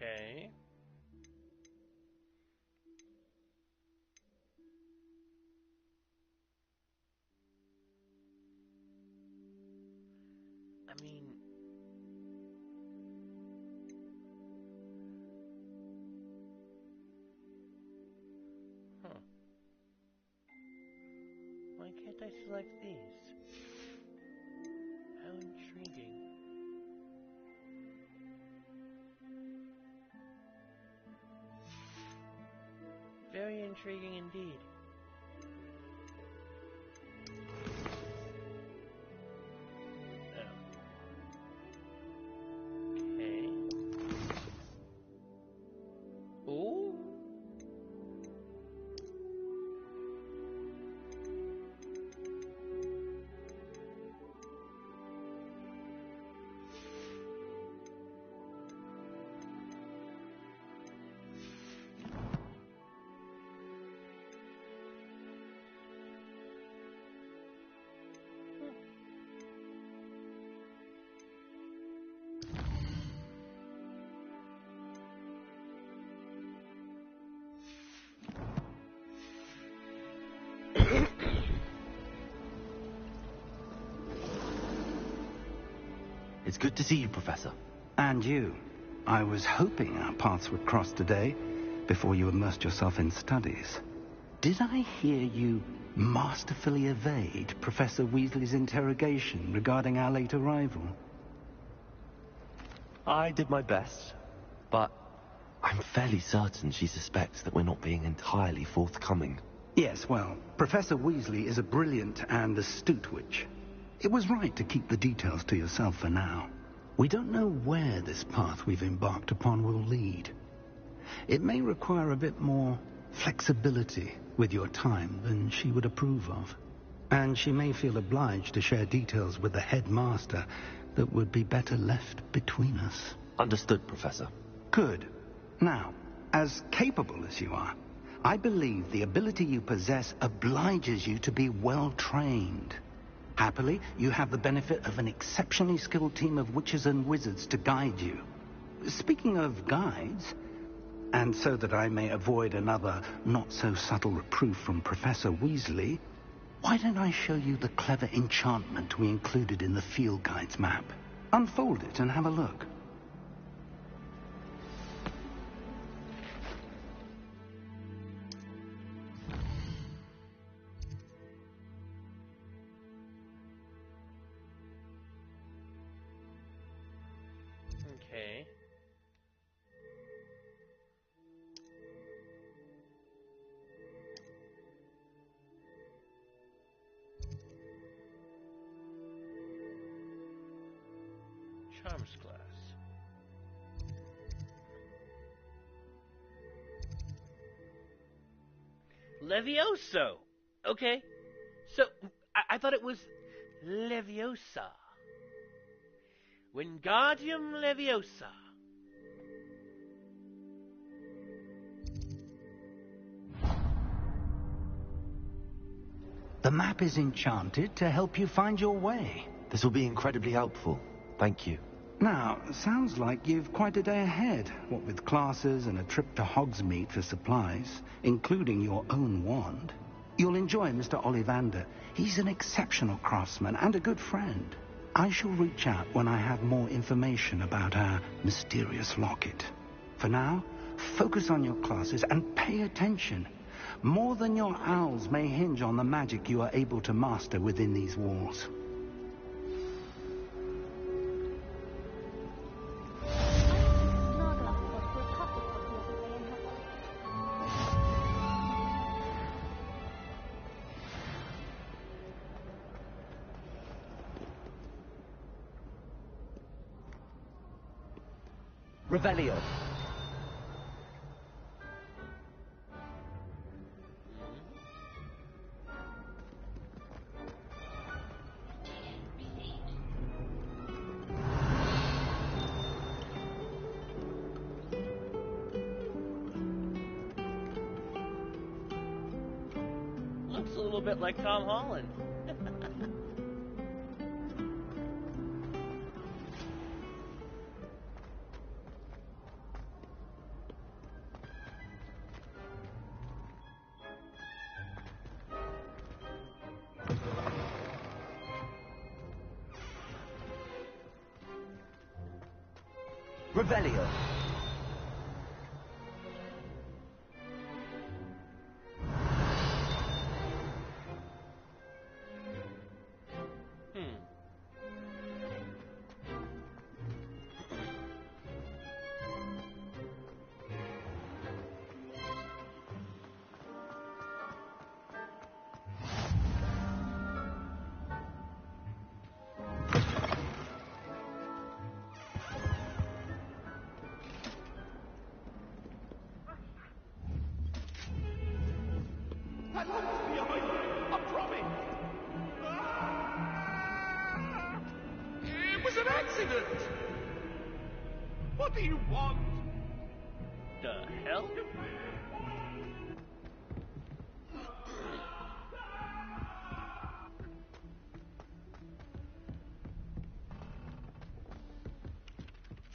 Okay. I mean... Huh. Why can't I select these? How intriguing. Very intriguing indeed. Okay. Ooh. It's good to see you, Professor. And you. I was hoping our paths would cross today, before you immersed yourself in studies. Did I hear you masterfully evade Professor Weasley's interrogation regarding our late arrival? I did my best, but I'm fairly certain she suspects that we're not being entirely forthcoming. Yes, well, Professor Weasley is a brilliant and astute witch. It was right to keep the details to yourself for now. We don't know where this path we've embarked upon will lead. It may require a bit more flexibility with your time than she would approve of. And she may feel obliged to share details with the headmaster that would be better left between us. Understood, Professor. Good. Now, as capable as you are, I believe the ability you possess obliges you to be well trained. Happily, you have the benefit of an exceptionally skilled team of witches and wizards to guide you. Speaking of guides, and so that I may avoid another not-so-subtle reproof from Professor Weasley, why don't I show you the clever enchantment we included in the field guide's map? Unfold it and have a look. Okay. Charms class. Levioso. Okay. So, I thought it was Leviosa. Wingardium Leviosa. The map is enchanted to help you find your way. This will be incredibly helpful. Thank you. Now, sounds like you've quite a day ahead, what with classes and a trip to Hogsmeade for supplies, including your own wand. You'll enjoy Mr. Ollivander. He's an exceptional craftsman and a good friend. I shall reach out when I have more information about our mysterious locket. For now, focus on your classes and pay attention. More than your owls may hinge on the magic you are able to master within these walls. Revelio. Looks a little bit like Tom Holland. Revelio. It was an accident! What do you want? The hell?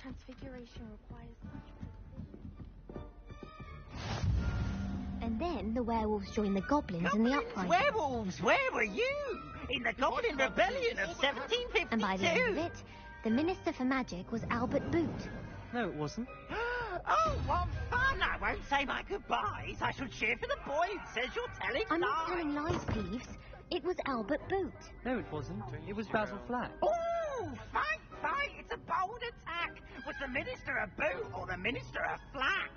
Transfiguration requires much precision. And then the werewolves joined the goblins in the uprising. Werewolves, where were you? In the Goblin Rebellion of 1752. And by the end of it, the Minister for Magic was Albert Boot. No, it wasn't. Oh, what fun! I won't say my goodbyes. I shall cheer for the boy who says you're telling I'm lies. not telling lies, Thieves. It was Albert Boot. No, it wasn't. It was Basil Flack. Oh, fight, fight! It's a bold attack. Was the Minister a boot or the Minister a flack?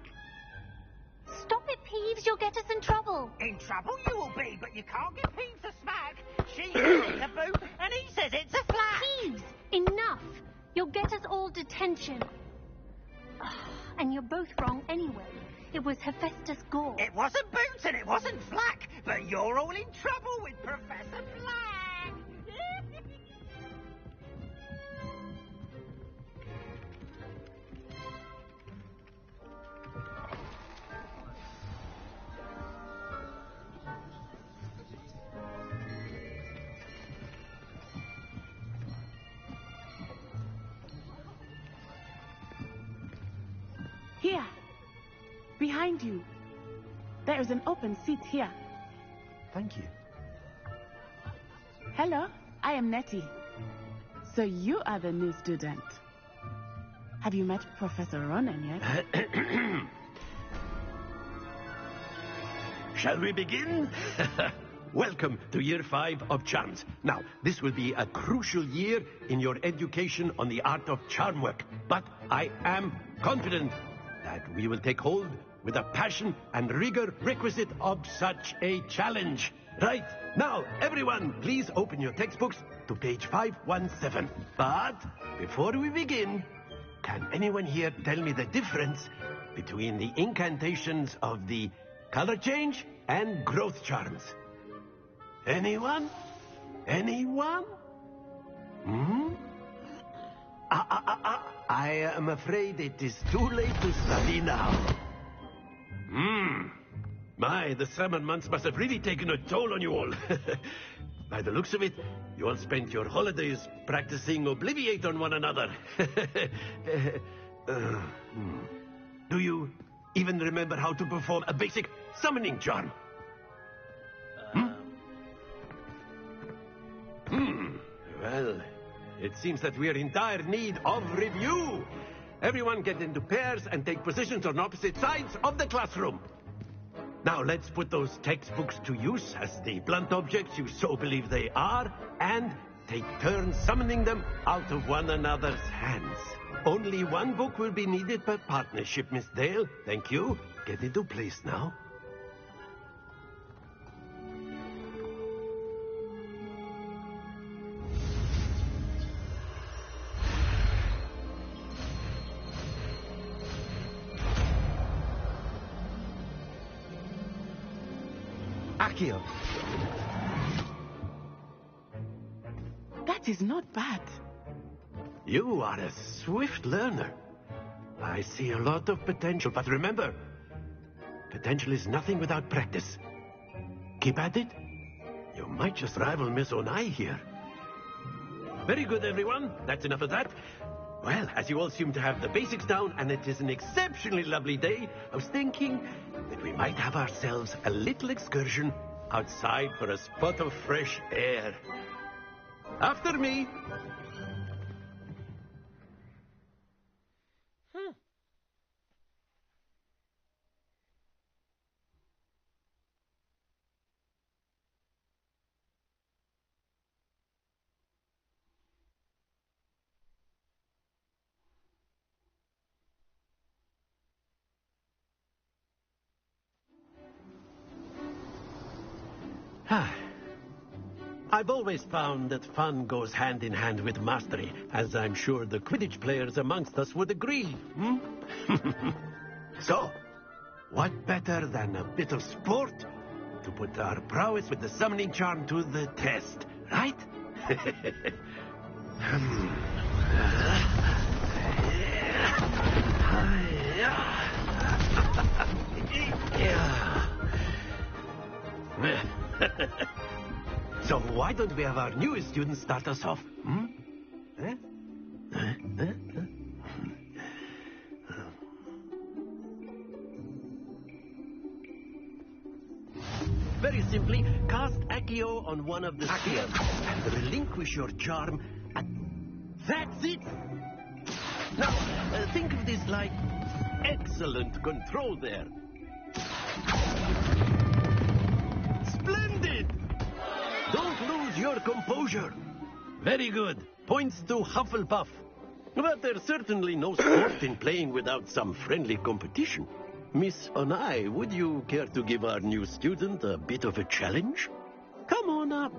Stop it, Peeves. You'll get us in trouble. In trouble you will be, but you can't get Peeves a smack. She says it's a boot, and he says it's a flack. Peeves, enough. You'll get us all detention. And you're both wrong anyway. It was Hephaestus Gore. It wasn't Boots and it wasn't Flack, but you're all in trouble with Professor Flack. behind you. There is an open seat here. Thank you. Hello, I am Nettie. So you are the new student. Have you met Professor Ronan yet? Shall we begin? Welcome to Year 5 of Charms. Now, this will be a crucial year in your education on the art of charm work. But I am confident that we will take hold with the passion and rigor requisite of such a challenge. Right, now, everyone, please open your textbooks to page 517. But before we begin, can anyone here tell me the difference between the incantations of the color change and growth charms? Anyone? Anyone? Hmm? I am afraid it is too late to study now. My, the summer months must have really taken a toll on you all. By the looks of it, you all spent your holidays practicing Obliviate on one another. Do you even remember how to perform a basic summoning charm? Well, it seems that we are in dire need of review. Everyone get into pairs and take positions on opposite sides of the classroom. Now let's put those textbooks to use as the blunt objects you so believe they are, and take turns summoning them out of one another's hands. Only one book will be needed per partnership, Miss Dale. Thank you. Get into place now. Accio. That is not bad. You are a swift learner. I see a lot of potential, but remember, potential is nothing without practice. Keep at it. You might just rival Miss Onai here. Very good, everyone. That's enough of that. Well, as you all seem to have the basics down, and it is an exceptionally lovely day, I was thinking that we might have ourselves a little excursion outside for a spot of fresh air. After me. I've always found that fun goes hand in hand with mastery, as I'm sure the Quidditch players amongst us would agree. So, what better than a bit of sport to put our prowess with the summoning charm to the test, right? So why don't we have our newest student start us off? Very simply, cast Accio on one of the spheres and relinquish your charm. That's it! Now, think of this like excellent control there. Splendid! Don't lose your composure. Very good. Points to Hufflepuff. But there's certainly no sport in playing without some friendly competition. Miss Onai, would you care to give our new student a bit of a challenge? Come on up.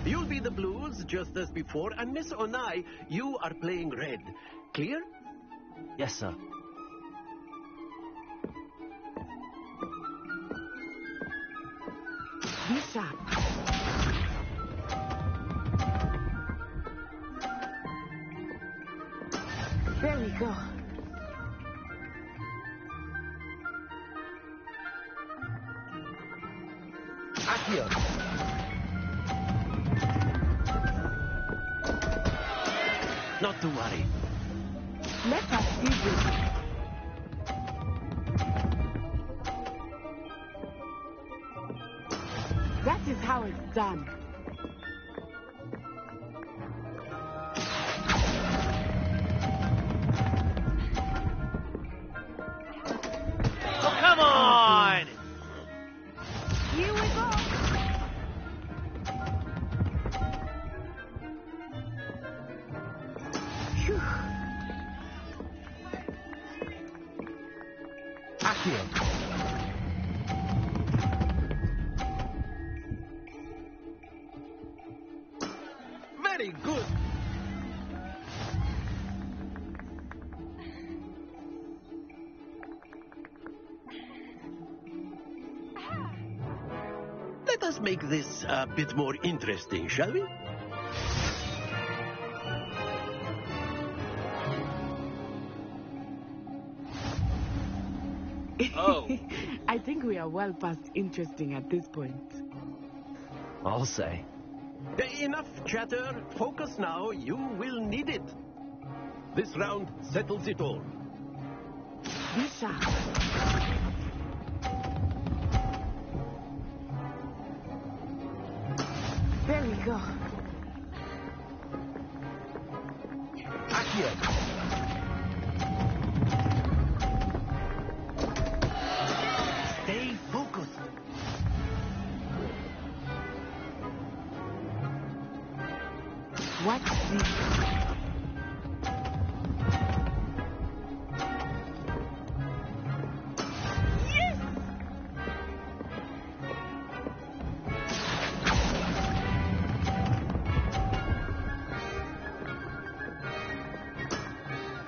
You'll be the blues, just as before, and Miss Onai, you are playing red. Clear? Yes, sir. Be sharp. There we go. Accio. Not to worry. Let us see this. That is how it's done. Oh, come on! Here we go. Phew. Accio. Very good. Let us make this a bit more interesting, shall we? Oh. I think we are well past interesting at this point. I'll say. Enough chatter. Focus now. You will need it. This round settles it all. Be sharp. There we go. Accio. Stay focused. Watch this.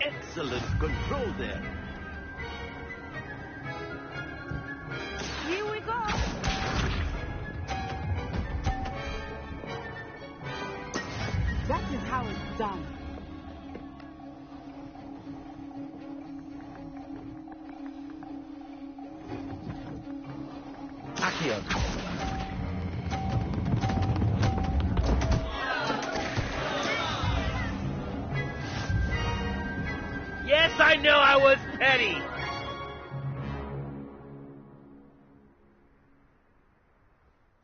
Excellent control there. Here we go. That is how it's done. Accio. Yes, I know I was petty!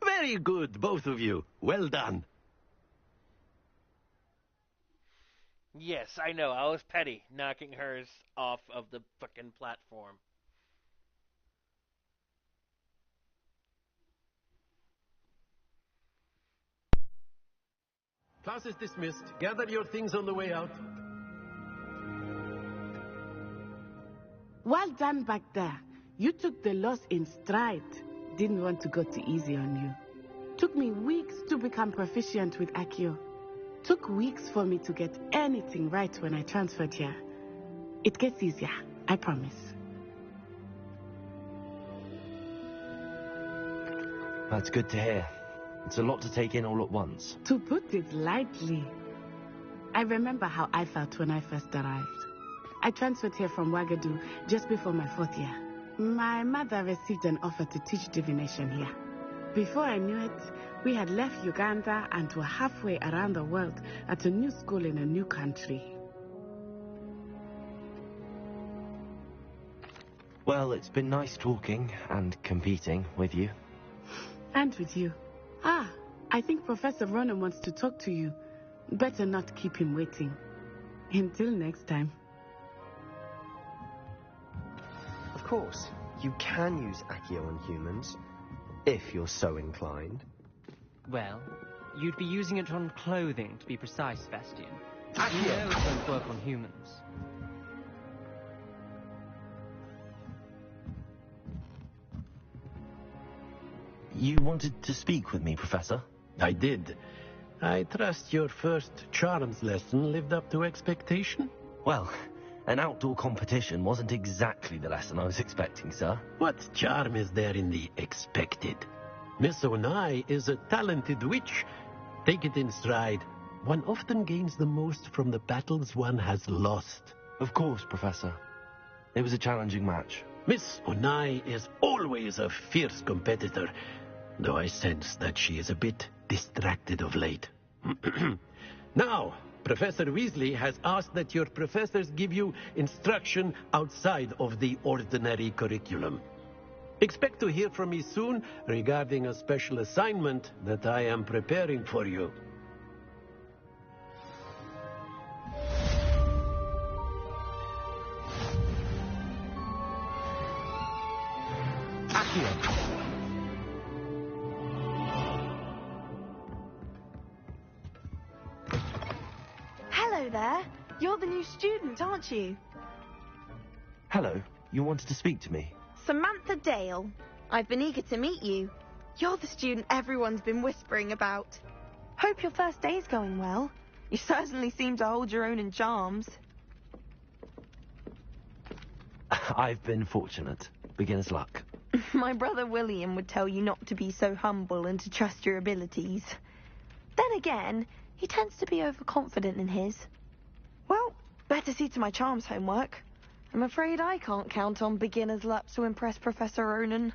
Very good, both of you. Well done. Yes, I know, I was petty, knocking hers off of the fucking platform. Class is dismissed. Gather your things on the way out. Well done back there. You took the loss in stride. Didn't want to go too easy on you. Took me weeks to become proficient with Accio. Took weeks for me to get anything right when I transferred here. It gets easier, I promise. That's good to hear. It's a lot to take in all at once. To put it lightly, I remember how I felt when I first arrived. I transferred here from Ouagadougou just before my 4th year. My mother received an offer to teach divination here. Before I knew it, we had left Uganda and were halfway around the world at a new school in a new country. Well, it's been nice talking and competing with you. And with you. Ah, I think Professor Ronan wants to talk to you. Better not keep him waiting. Until next time. Of course, you can use Accio on humans, if you're so inclined. Well, you'd be using it on clothing, to be precise, Bastian. Accio! You know it won't work on humans. You wanted to speak with me, Professor? I did. I trust your first charms lesson lived up to expectation? Well, an outdoor competition wasn't exactly the lesson I was expecting, sir. What charm is there in the expected? Miss Onai is a talented witch. Take it in stride. One often gains the most from the battles one has lost. Of course, Professor. It was a challenging match. Miss Onai is always a fierce competitor, though I sense that she is a bit distracted of late. Now, Professor Weasley has asked that your professors give you instruction outside of the ordinary curriculum. Expect to hear from me soon regarding a special assignment that I am preparing for you. Hello there. You're the new student, aren't you? Hello, you wanted to speak to me? Samantha Dale. I've been eager to meet you. You're the student everyone's been whispering about. Hope your first day's going well. You certainly seem to hold your own in charms. I've been fortunate. Beginner's luck. My brother William would tell you not to be so humble and to trust your abilities. Then again, he tends to be overconfident in his. Well, better see to my charms homework. I'm afraid I can't count on beginner's luck to impress Professor Ronan.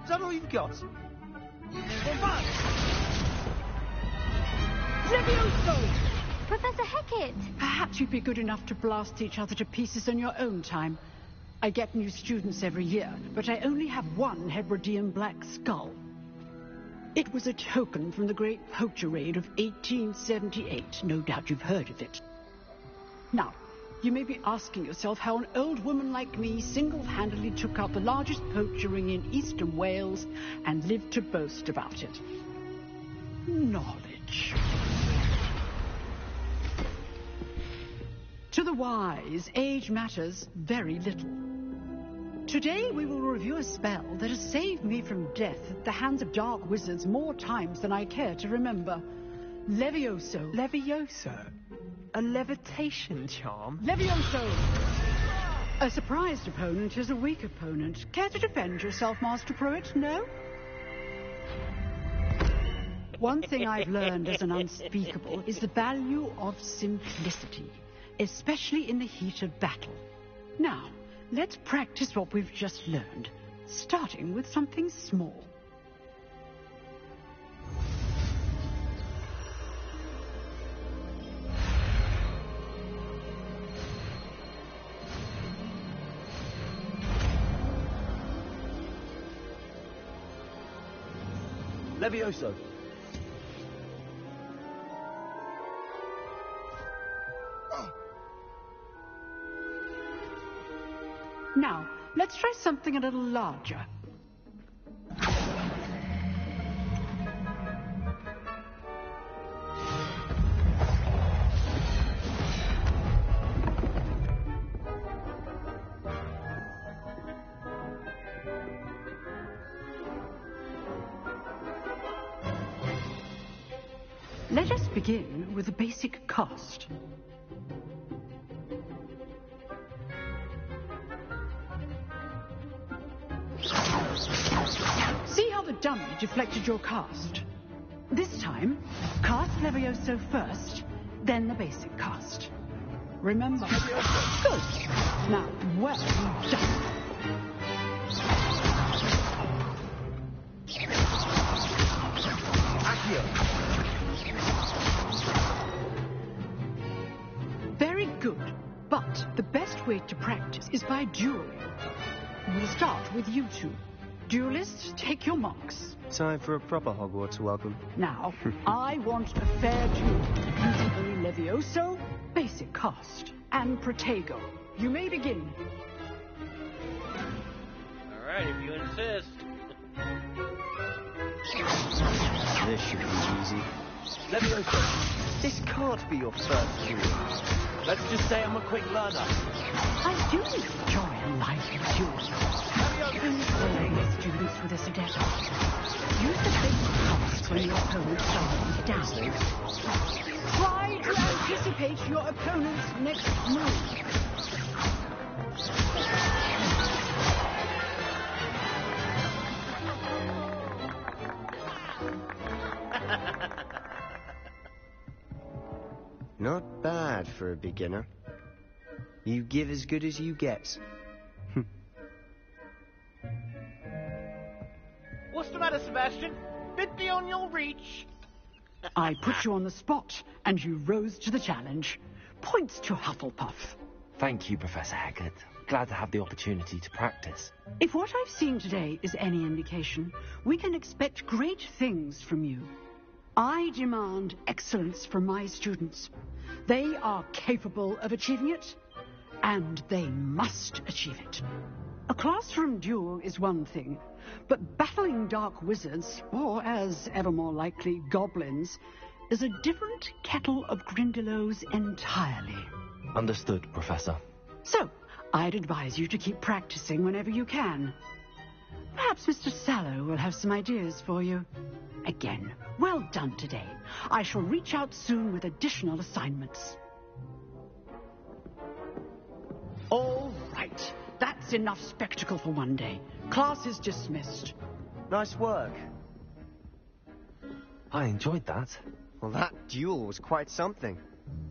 Is that all you've got? Levioso! Professor Hecat! Perhaps you'd be good enough to blast each other to pieces in your own time. I get new students every year, but I only have one Hebridean black skull. It was a token from the Great Poacher Raid of 1878. No doubt you've heard of it. Now, you may be asking yourself how an old woman like me single-handedly took out the largest poacher ring in eastern Wales and lived to boast about it. Knowledge. To the wise, age matters very little. Today we will review a spell that has saved me from death at the hands of dark wizards more times than I care to remember. Levioso. Levioso? A levitation charm? Levioso! A surprised opponent is a weak opponent. Care to defend yourself, Master Pruitt? No? One thing I've learned as an unspeakable is the value of simplicity, especially in the heat of battle. Now, let's practice what we've just learned, starting with something small. Levioso. Let's try something a little larger. Let us begin with the basic cast. See how the dummy deflected your cast? This time, cast Levioso first, then the basic cast. Remember? Good. Now, well done. Very good, but the best way to practice is by dueling. We'll start with you two. Duelists, take your marks. Time for a proper Hogwarts welcome. Now, I want a fair duel using only Levioso, basic cast, and Protego. You may begin. Alright, if you insist. This should be easy. Levioso, this can't be your first duel. Let's just say I'm a quick learner. I do enjoy a lively duel. Please play students with us adept. Use the basic cast when your opponent starts down. Try to anticipate your opponent's next move. Not bad for a beginner. You give as good as you get. What's the matter, Sebastian? Bit beyond your reach. I put you on the spot, and you rose to the challenge. Points to Hufflepuff. Thank you, Professor Hagrid. Glad to have the opportunity to practice. If what I've seen today is any indication, we can expect great things from you. I demand excellence from my students. They are capable of achieving it, and they must achieve it. A classroom duel is one thing, but battling dark wizards, or as ever more likely, goblins, is a different kettle of Grindylows entirely. Understood, Professor. So, I'd advise you to keep practicing whenever you can. Perhaps Mr. Sallow will have some ideas for you. Again, well done today. I shall reach out soon with additional assignments. All right. That's enough spectacle for one day. Class is dismissed. Nice work. I enjoyed that. Well, that duel was quite something.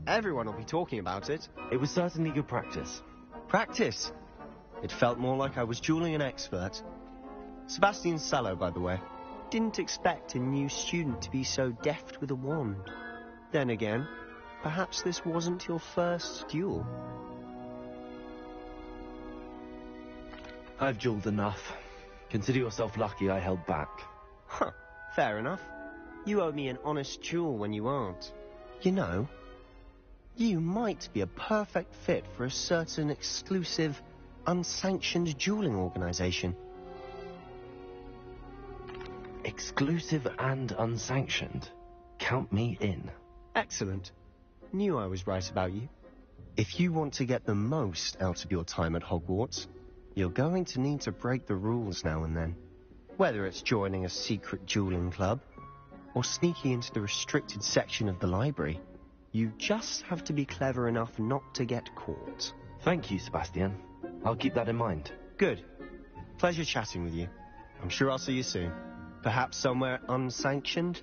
Everyone will be talking about it. It was certainly good practice. Practice? It felt more like I was dueling an expert. Sebastian Sallow, by the way. Didn't expect a new student to be so deft with a wand. Then again, perhaps this wasn't your first duel. I've dueled enough. Consider yourself lucky I held back. Huh, fair enough. You owe me an honest duel when you aren't. You know, you might be a perfect fit for a certain exclusive, unsanctioned dueling organization. Exclusive and unsanctioned? Count me in. Excellent. Knew I was right about you. If you want to get the most out of your time at Hogwarts, you're going to need to break the rules now and then. Whether it's joining a secret dueling club, or sneaking into the restricted section of the library, you just have to be clever enough not to get caught. Thank you, Sebastian. I'll keep that in mind. Good. Pleasure chatting with you. I'm sure I'll see you soon. Perhaps somewhere unsanctioned?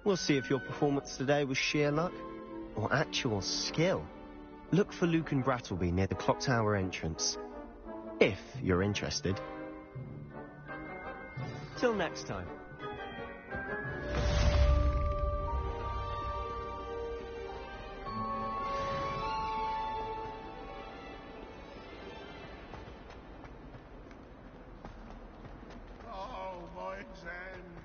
We'll see if your performance today was sheer luck or actual skill. Look for Luke and Brattleby near the clock tower entrance. If you're interested. Till next time. Oh, my exams.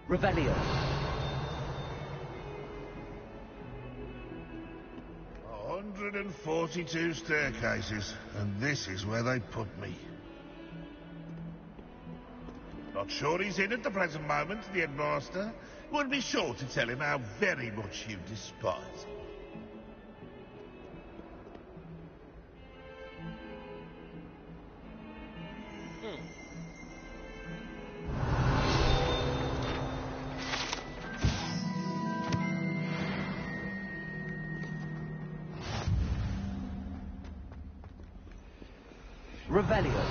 Revelio. 104 42 staircases, and this is where they put me. Not sure he's in at the present moment, the headmaster. Would be sure to tell him how very much you despise him. Revelio.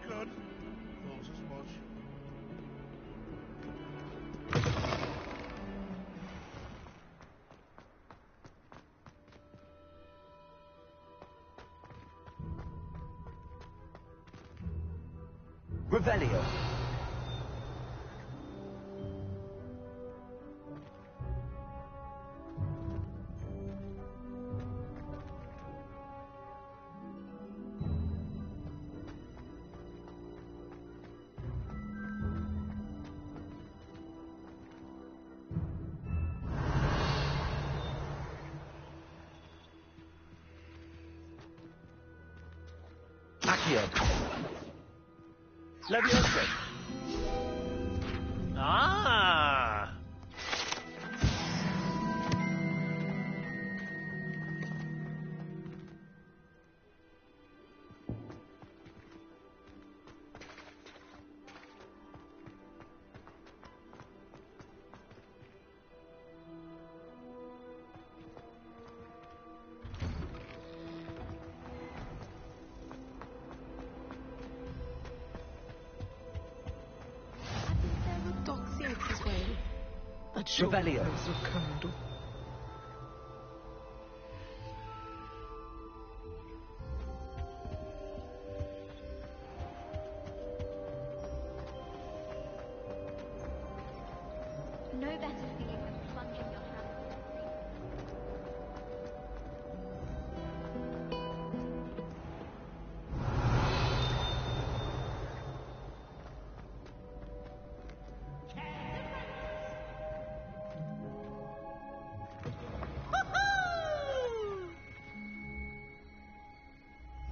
Good. Thought as much. Revelio. Accio. Leviosa. Ah! Revelio. No better feeling than plunging your hand into the green.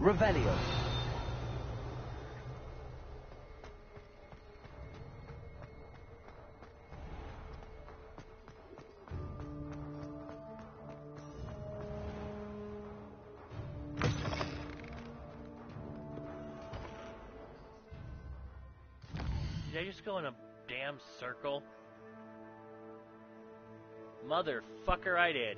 Revelio. Did I just go in a damn circle? Motherfucker, I did.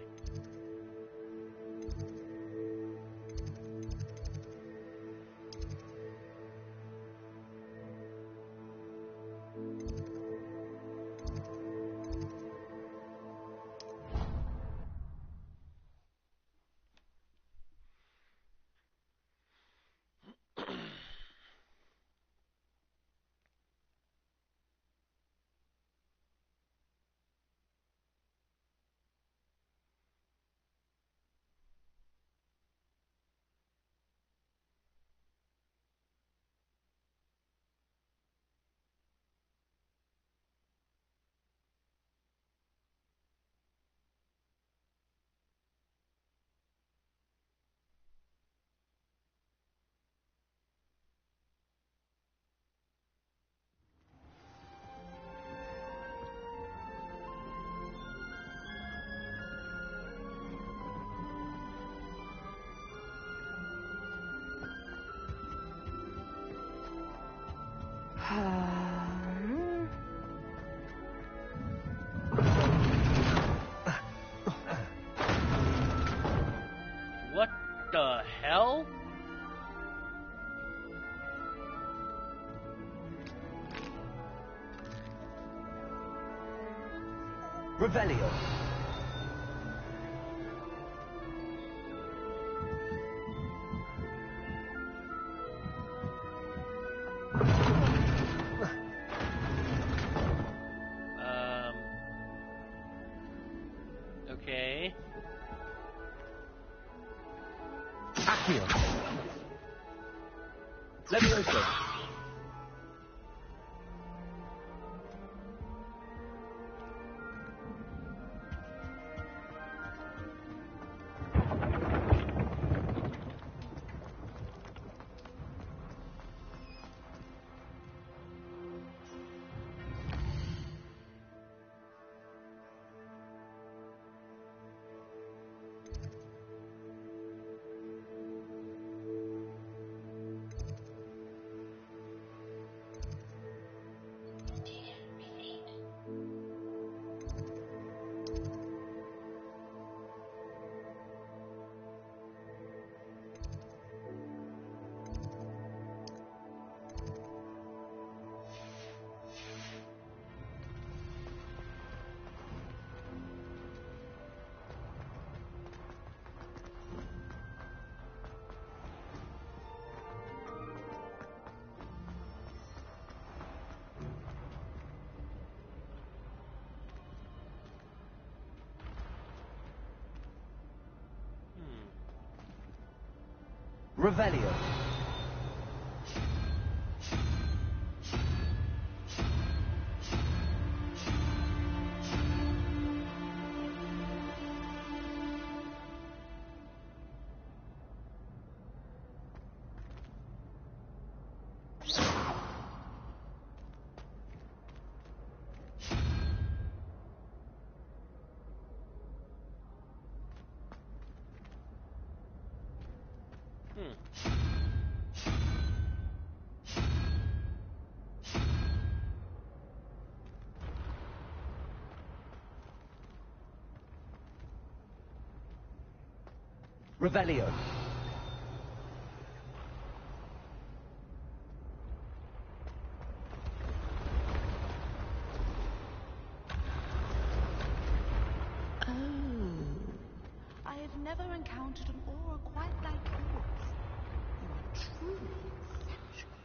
the hell? Revelio. Okay. Accio. Levioso. Revelio. Revelio. I have never encountered an aura quite like yours. You are truly exceptional.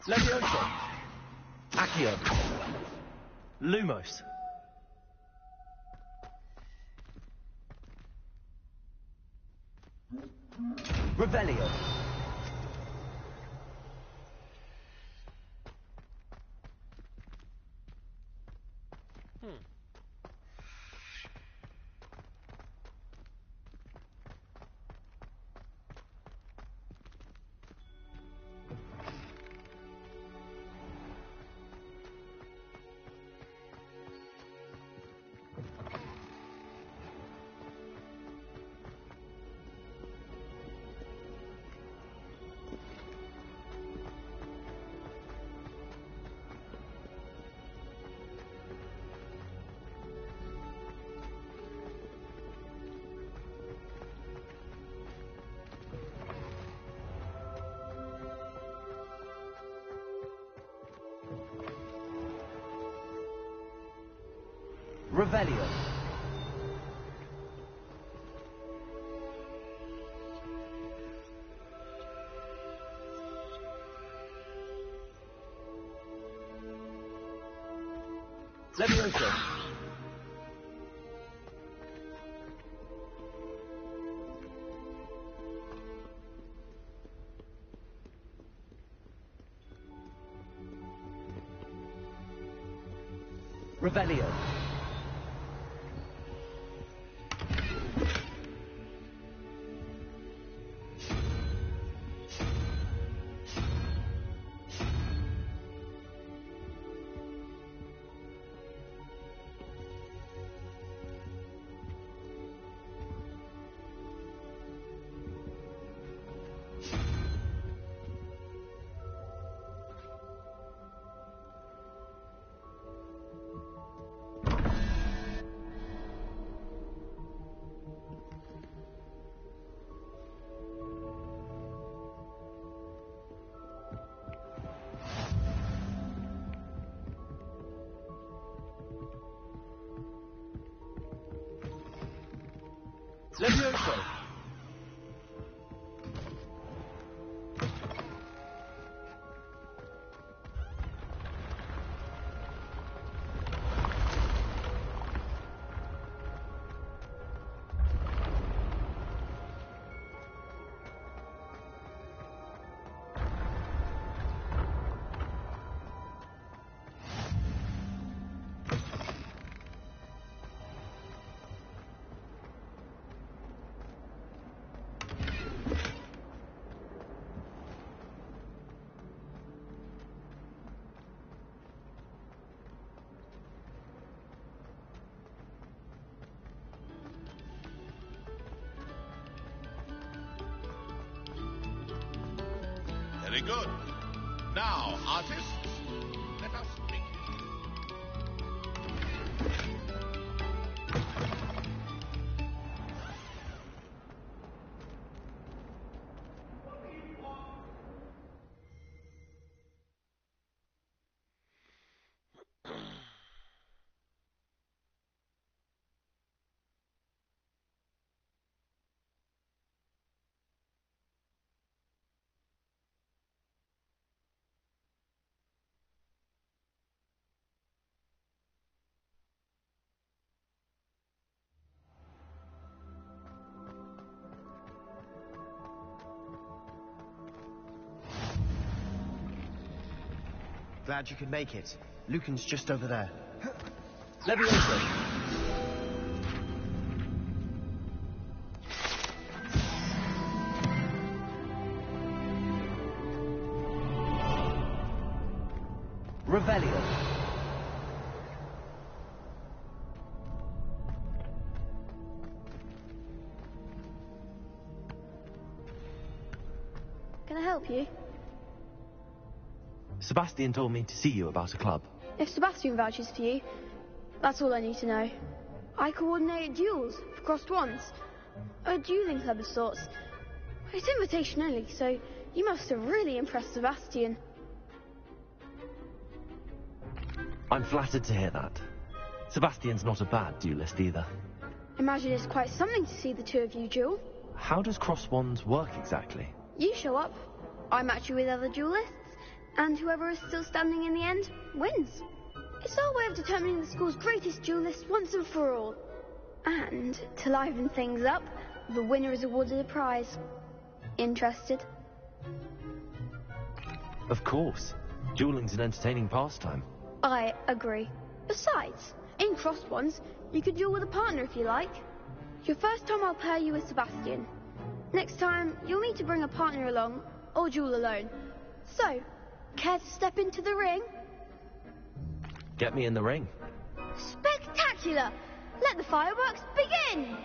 Levioso. Accio. Lumos. Revelio. Revelio. Levioso. Revelio. Levioso. Very good. Now, artists, let us begin. Glad you could make it. Lucan's just over there. Levioso. Revelio. Can I help you? Sebastian told me to see you about a club. If Sebastian vouches for you, that's all I need to know. I coordinate duels for crossed wands. A dueling club of sorts. It's invitation only, so you must have really impressed Sebastian. I'm flattered to hear that. Sebastian's not a bad duelist either. Imagine it's quite something to see the two of you duel. How does cross wands work exactly? You show up, I match you with other duelists, and whoever is still standing in the end wins. It's our way of determining the school's greatest duelist once and for all. And to liven things up, the winner is awarded a prize. Interested? Of course. Dueling's an entertaining pastime. I agree. Besides, in crossed ones, you could duel with a partner if you like. Your first time I'll pair you with Sebastian. Next time, you'll need to bring a partner along, or duel alone. So, care to step into the ring? Get me in the ring. Spectacular! Let the fireworks begin!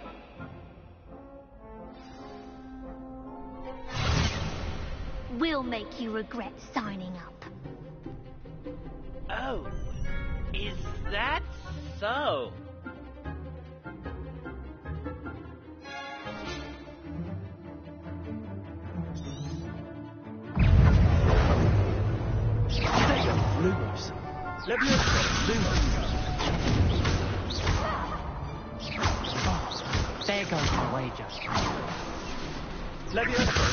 We'll make you regret signing up. Oh, is that so? Lumos. Levioso. Lumos. There goes my wager. Levioso.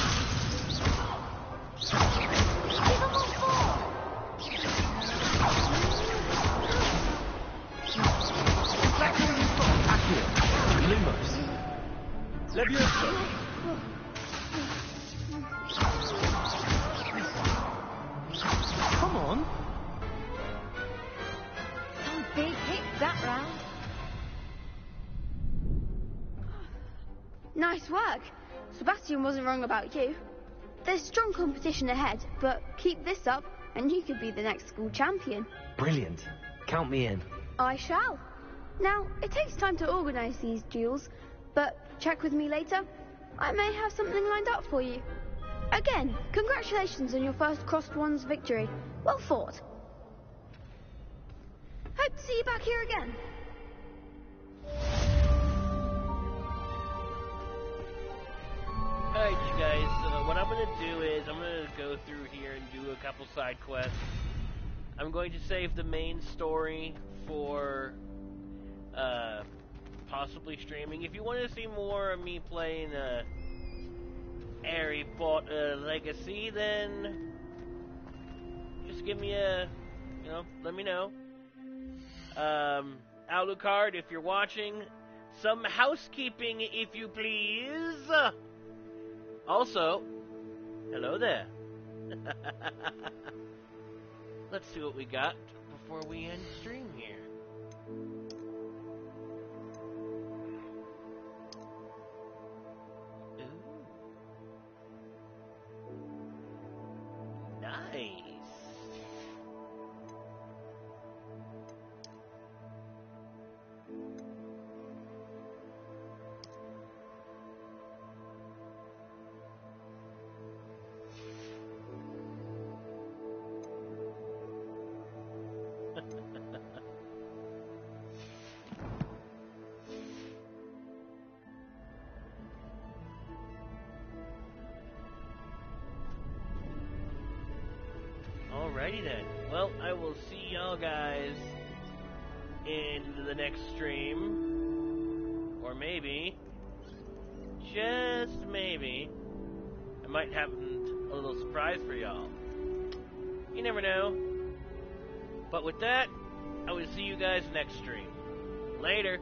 Lumos. Levioso. Come on. Some big hit Nice work. Sebastian wasn't wrong about you. There's strong competition ahead, but keep this up and you could be the next school champion. Brilliant. Count me in. I shall. Now, it takes time to organise these duels, but check with me later. I may have something lined up for you. Again, congratulations on your first Crossed Wands victory. Well fought. Hope to see you back here again. Alright, you guys, what I'm going to do is I'm going to go through here and do a couple side quests. I'm going to save the main story for possibly streaming. If you want to see more of me playing Harry Potter Legacy, then just give me a, let me know. Alucard, if you're watching, some housekeeping, if you please. Also, hello there. Let's see what we got before we end stream here. Ooh. Nice. Alrighty then. Well, I will see y'all guys in the next stream. Or maybe, just maybe, I might have a little surprise for y'all. You never know. But with that, I will see you guys next stream. Later.